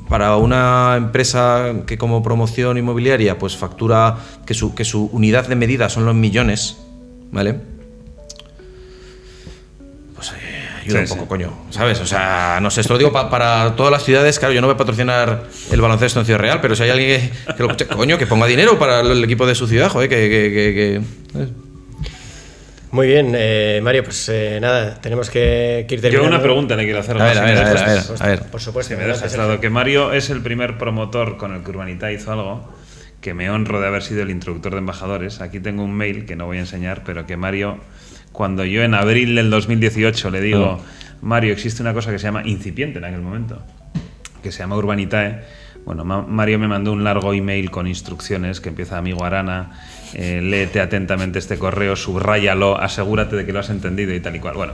Para una empresa que como promoción inmobiliaria pues factura, que su unidad de medida son los millones, ¿vale? Pues ayuda un poco, coño, ¿sabes? O sea, no sé, esto lo digo para todas las ciudades. Claro, yo no voy a patrocinar el baloncesto en Ciudad Real, pero si hay alguien que lo escuche, coño, que ponga dinero para el equipo de su ciudad, joder, ¿sabes?
Muy bien, Mario, pues nada, tenemos que ir terminando.
Yo una pregunta le quiero hacer.
A ver.
Por supuesto.
Si me dejas, dado que Mario es el primer promotor con el que Urbanitae hizo algo, que me honro de haber sido el introductor de embajadores. Aquí tengo un mail que no voy a enseñar, pero que Mario, cuando yo en abril del 2018 le digo, Mario, existe una cosa que se llama incipiente en aquel momento, que se llama Urbanitae. Bueno, Mario me mandó un largo email con instrucciones que empieza: amigo Arana, léete atentamente este correo, subráyalo, asegúrate de que lo has entendido y tal y cual. Bueno,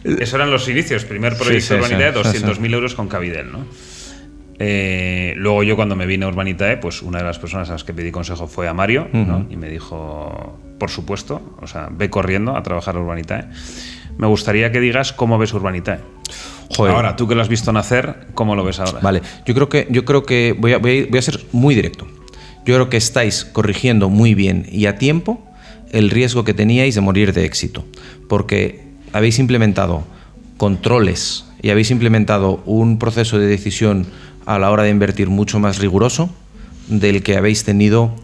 esos eran los inicios. Primer proyecto de Urbanitae, 200.000 euros con Cabidel, ¿no? Luego yo, cuando me vine a Urbanitae, pues una de las personas a las que pedí consejo fue a Mario, ¿no? Y me dijo, por supuesto, o sea, ve corriendo a trabajar a Urbanitae. Me gustaría que digas cómo ves Urbanitae.
Joder.
Ahora, tú que lo has visto nacer, ¿cómo lo ves ahora?
Vale, yo creo que voy a ser muy directo. Yo creo que estáis corrigiendo muy bien y a tiempo el riesgo que teníais de morir de éxito, porque habéis implementado controles y habéis implementado un proceso de decisión a la hora de invertir mucho más riguroso del que habéis tenido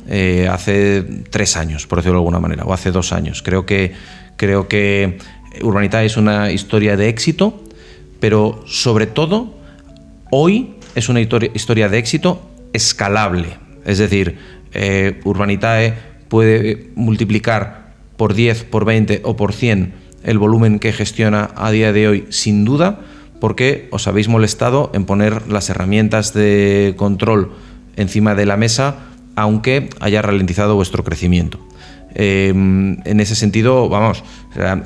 hace 3 años, por decirlo de alguna manera, o hace 2 años. Creo que Urbanitae es una historia de éxito, pero sobre todo hoy es una historia de éxito escalable. Es decir, Urbanitae puede multiplicar por 10, por 20 o por 100 el volumen que gestiona a día de hoy, sin duda, porque os habéis molestado en poner las herramientas de control encima de la mesa, aunque haya ralentizado vuestro crecimiento. En ese sentido, vamos,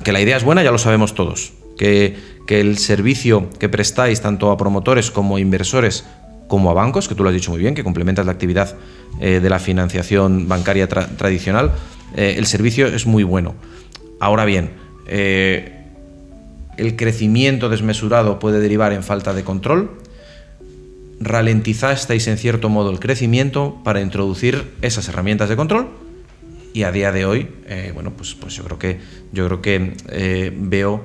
que la idea es buena, ya lo sabemos todos. Que el servicio que prestáis tanto a promotores como a inversores como a bancos, que tú lo has dicho muy bien, que complementas la actividad de la financiación bancaria tradicional, el servicio es muy bueno. Ahora bien, el crecimiento desmesurado puede derivar en falta de control. Ralentizasteis en cierto modo el crecimiento para introducir esas herramientas de control, y a día de hoy, bueno, pues yo creo que veo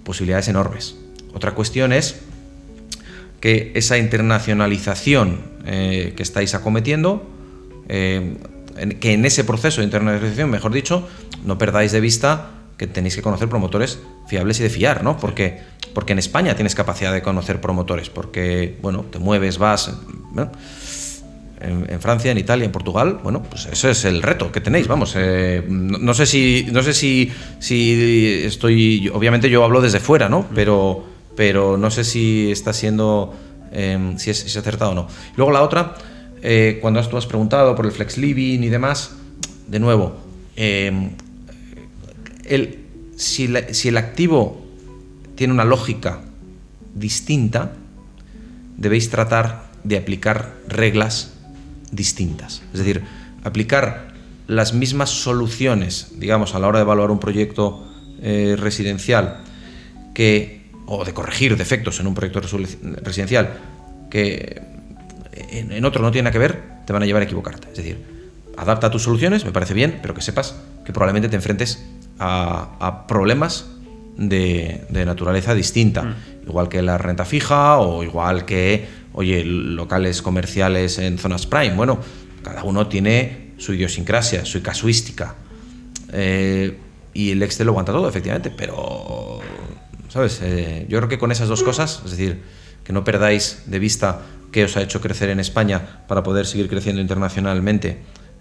posibilidades enormes. Otra cuestión es que esa internacionalización que estáis acometiendo, que en ese proceso de internacionalización, mejor dicho, no perdáis de vista que tenéis que conocer promotores fiables y de fiar, ¿no? Porque en España tienes capacidad de conocer promotores, porque, bueno, te mueves, vas, ¿no? En Francia, en Italia, en Portugal, bueno, pues ese es el reto que tenéis, vamos. No sé si estoy, obviamente yo hablo desde fuera, ¿no? Pero no sé si está siendo, si es acertado o no. Luego la otra, cuando tú has preguntado por el flex living y demás, de nuevo, si el activo tiene una lógica distinta, debéis tratar de aplicar reglas distintas. Es decir, aplicar las mismas soluciones, digamos, a la hora de evaluar un proyecto residencial o de corregir defectos en un proyecto residencial que en otro no tiene nada que ver, te van a llevar a equivocarte. Es decir, adapta tus soluciones, me parece bien, pero que sepas que probablemente te enfrentes a problemas de naturaleza distinta, igual que la renta fija o igual que, oye, locales comerciales en zonas prime. Bueno, cada uno tiene su idiosincrasia, su casuística, y el Excel lo aguanta todo, efectivamente, pero, ¿sabes? Yo creo que con esas dos cosas, es decir, que no perdáis de vista qué os ha hecho crecer en España para poder seguir creciendo internacionalmente,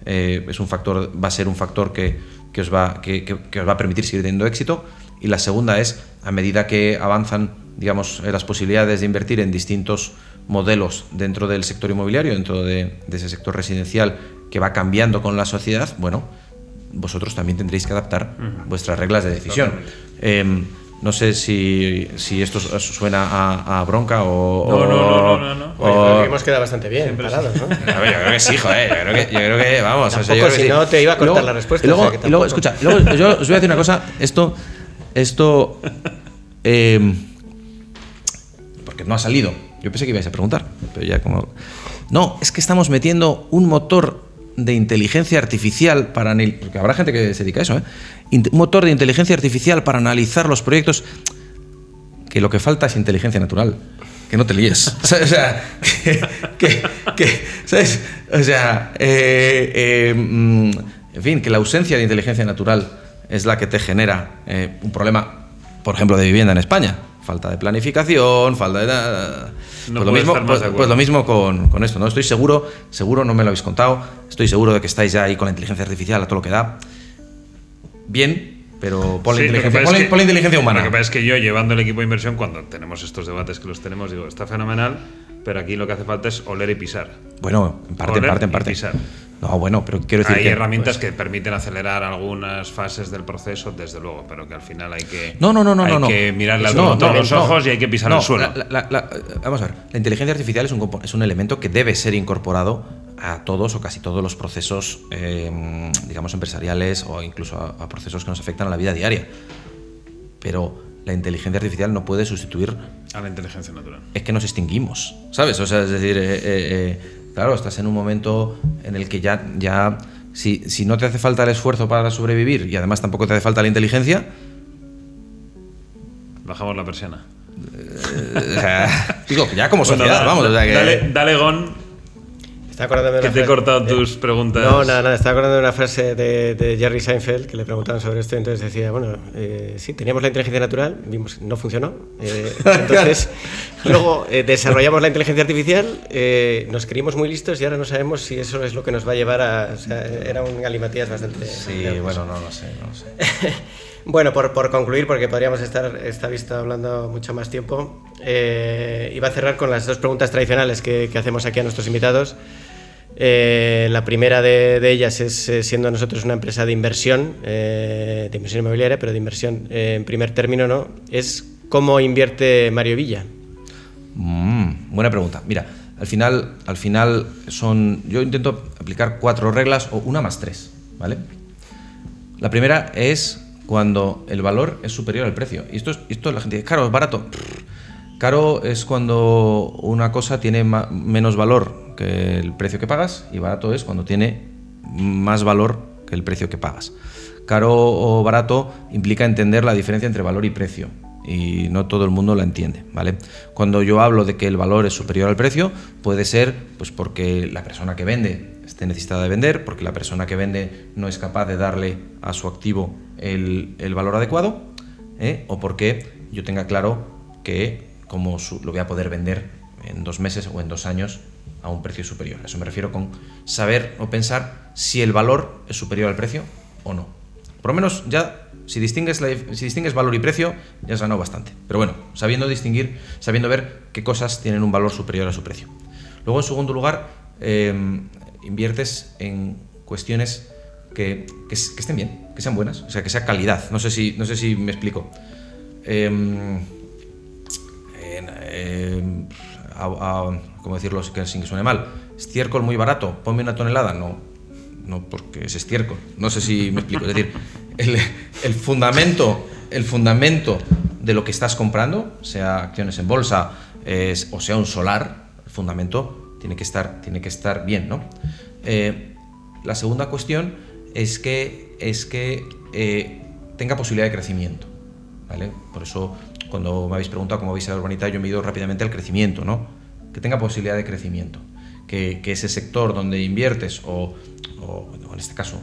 va a ser un factor que os va a permitir seguir teniendo éxito. Y la segunda es, a medida que avanzan, digamos, las posibilidades de invertir en distintos modelos dentro del sector inmobiliario, dentro de ese sector residencial que va cambiando con la sociedad, bueno, vosotros también tendréis que adaptar vuestras reglas de decisión. No sé si esto suena a bronca o...
No.
Creo que hemos quedado bastante bien parados, ¿no?
A ver, yo creo que sí, joder. Yo creo que vamos.
Tampoco,
yo creo que
si no, te iba a cortar la respuesta.
Y luego, escucha, yo os voy a decir una cosa. Esto porque no ha salido. Yo pensé que ibais a preguntar, pero ya como... No, es que estamos metiendo un motor de inteligencia artificial para... Porque habrá gente que se dedica a eso, ¿eh? Un motor de inteligencia artificial para analizar los proyectos, que lo que falta es inteligencia natural. Que no te líes. O sea, ¿sabes? O sea, en fin, que la ausencia de inteligencia natural es la que te genera un problema, por ejemplo, de vivienda en España. Falta de planificación, falta de... Pues lo mismo con esto, ¿no? Estoy seguro, no me lo habéis contado, estoy seguro de que estáis ya ahí con la inteligencia artificial a todo lo que da. Bien, pero pon la inteligencia humana.
Lo que pasa es que yo, llevando el equipo de inversión, cuando tenemos estos debates que los tenemos, digo, está fenomenal, pero aquí lo que hace falta es oler y pisar.
Bueno, en parte.
Pisar.
No, bueno, pero quiero decir
hay
que...
herramientas que permiten acelerar algunas fases del proceso, desde luego, pero que al final hay que...
No.
Hay que mirarle a los ojos y hay que pisar el suelo.
Vamos a ver, la inteligencia artificial es un elemento que debe ser incorporado a todos o casi todos los procesos, digamos, empresariales o incluso a procesos que nos afectan a la vida diaria. Pero la inteligencia artificial no puede sustituir
a la inteligencia natural.
Es que nos extinguimos, ¿sabes? O sea, es decir, claro, estás en un momento en el que ya si no te hace falta el esfuerzo para sobrevivir y además tampoco te hace falta la inteligencia,
bajamos la persiana.
O sea, digo, ya como sociedad, vamos. O sea, que...
Dale, Gon. Que te he cortado tus preguntas.
No, nada, estaba acordando de una frase de Jerry Seinfeld que le preguntaban sobre esto y entonces decía, bueno, sí, teníamos la inteligencia natural, vimos no funcionó, entonces luego desarrollamos la inteligencia artificial, nos creímos muy listos y ahora no sabemos si eso es lo que nos va a llevar a... O sea, era un galimatías bastante...
Sí, bueno, no lo sé.
Bueno, por concluir, porque podríamos estar esta vista hablando mucho más tiempo, iba a cerrar con las dos preguntas tradicionales que hacemos aquí a nuestros invitados. La primera de ellas es, siendo nosotros una empresa de inversión inmobiliaria, pero de inversión en primer término, ¿no? Es ¿cómo invierte Mario Villa?
Buena pregunta. Mira, al final yo intento aplicar 4 reglas o una más 3, ¿vale? La primera es cuando el valor es superior al precio. Y esto la gente dice, caro, es barato. Caro es cuando una cosa tiene menos valor que el precio que pagas, y barato es cuando tiene más valor que el precio que pagas. Caro o barato implica entender la diferencia entre valor y precio, y no todo el mundo la entiende, ¿vale? Cuando yo hablo de que el valor es superior al precio, puede ser pues porque la persona que vende esté necesitada de vender, porque la persona que vende no es capaz de darle a su activo el valor adecuado, o porque yo tenga claro que lo voy a poder vender en 2 meses o en 2 años a un precio superior. A eso me refiero con saber o pensar si el valor es superior al precio o no. Por lo menos ya, si distingues valor y precio, ya has ganado bastante. Pero bueno, sabiendo distinguir, sabiendo ver qué cosas tienen un valor superior a su precio. Luego, en segundo lugar, inviertes en cuestiones que estén bien, que sean buenas, o sea, que sea calidad. No sé si me explico. ¿Cómo decirlo sin que suene mal? ¿Estiércol muy barato? ¿Ponme 1 tonelada? No, porque es estiércol. No sé si me explico. Es decir, el fundamento de lo que estás comprando, sea acciones en bolsa o sea un solar, el fundamento tiene que estar bien, ¿no? La segunda cuestión es que tenga posibilidad de crecimiento, ¿vale? Por eso, cuando me habéis preguntado cómo veis a Urbanita, yo me he ido rápidamente al crecimiento, ¿no? Que tenga posibilidad de crecimiento, que ese sector donde inviertes o en este caso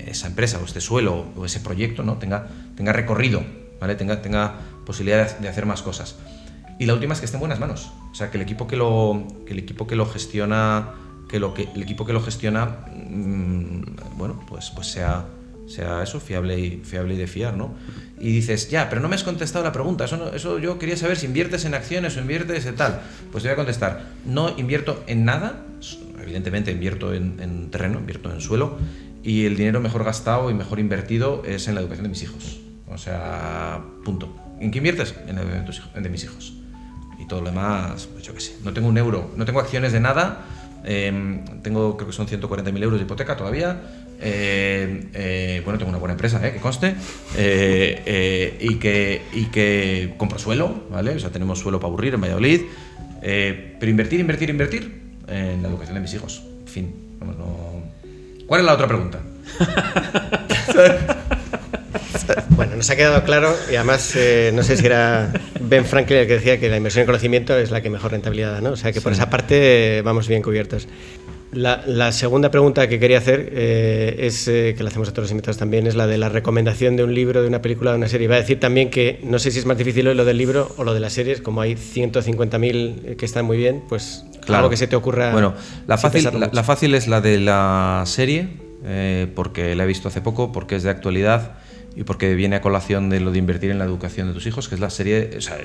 esa empresa o este suelo o ese proyecto, ¿no? tenga recorrido, ¿vale? Tenga posibilidad de hacer más cosas. Y la última es que esté en buenas manos, o sea, que el equipo que lo gestiona, bueno, pues sea eso, fiable y de fiar, ¿no? Y dices, ya, pero no me has contestado la pregunta, eso yo quería saber si inviertes en acciones o inviertes en tal. Pues te voy a contestar, no invierto en nada, evidentemente invierto en terreno, invierto en suelo, y el dinero mejor gastado y mejor invertido es en la educación de mis hijos. O sea, punto. ¿En qué inviertes? En la educación de mis hijos. Y todo lo demás, pues yo qué sé, no tengo un euro, no tengo acciones de nada. Tengo, creo que son 140.000 euros de hipoteca todavía. Bueno, tengo una buena empresa, que conste, y que compro suelo, ¿vale? O sea, tenemos suelo para aburrir en Valladolid, pero invertir en la educación de mis hijos. En fin, vamos, no. ¿Cuál es la otra pregunta?
Bueno, nos ha quedado claro, y además no sé si era Ben Franklin el que decía que la inversión en conocimiento es la que mejor rentabilidad da, ¿no? O sea que por esa parte vamos bien cubiertos. La segunda pregunta que quería hacer es, que la hacemos a todos los invitados también, es la de la recomendación de un libro, de una película, de una serie. Iba a decir también que no sé si es más difícil hoy lo del libro o lo de las series, como hay 150.000 que están muy bien, pues claro, algo que se te ocurra.
Bueno, la fácil es la de la serie, porque la he visto hace poco, porque es de actualidad y porque viene a colación de lo de invertir en la educación de tus hijos, que es la serie, o sea,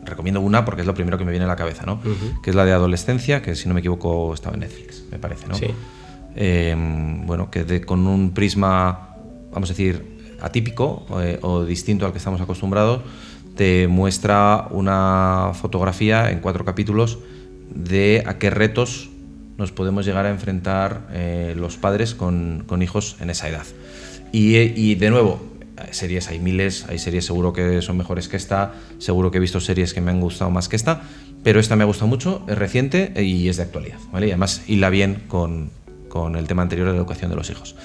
recomiendo una porque es lo primero que me viene a la cabeza, ¿no? Que es la de adolescencia, que si no me equivoco estaba en Netflix, me parece, ¿no?
Sí.
Bueno, que con un prisma, vamos a decir, atípico o distinto al que estamos acostumbrados, te muestra una fotografía en 4 capítulos de a qué retos nos podemos llegar a enfrentar los padres con hijos en esa edad. Y de nuevo, series hay miles, hay series seguro que son mejores que esta, seguro que he visto series que me han gustado más que esta, pero esta me ha gustado mucho, es reciente y es de actualidad, ¿vale? Y además hila bien con el tema anterior de la educación de los hijos.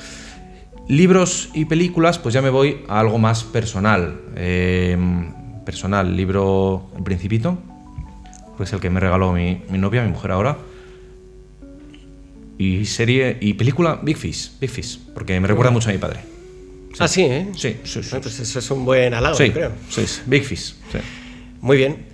Libros y películas, pues ya me voy a algo más personal. Libro El Principito, que es el que me regaló mi novia, mi mujer ahora. Y serie y película Big Fish, porque me recuerda mucho a mi padre.
Sí. Ah, sí, ¿eh?
Sí.
Bueno, pues eso es un buen halago,
sí,
creo.
Sí, Big Fish. Sí.
Muy bien.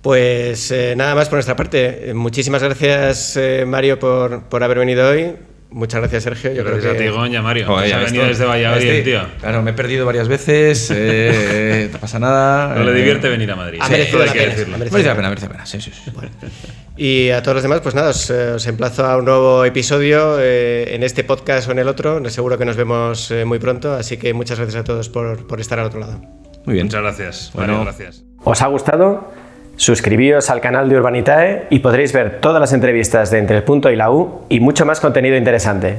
Pues nada más por nuestra parte. Muchísimas gracias, Mario, por haber venido hoy. Muchas gracias, Sergio. Yo
gracias
creo que...
a ti, Goña, Mario.
Joder,
ha venido desde Valladolid, tío.
Claro, me he perdido varias veces, no pasa nada.
No le divierte venir a Madrid.
Ha merecido la pena.
Merece la pena. Sí.
Bueno. Y a todos los demás, pues nada, os emplazo a un nuevo episodio en este podcast o en el otro. Seguro que nos vemos muy pronto, así que muchas gracias a todos por estar al otro lado.
Muy bien.
Muchas gracias,
Bueno.
Mario, gracias.
¿Os ha gustado? Suscribíos al canal de Urbanitae y podréis ver todas las entrevistas de Entre el Punto y la U y mucho más contenido interesante.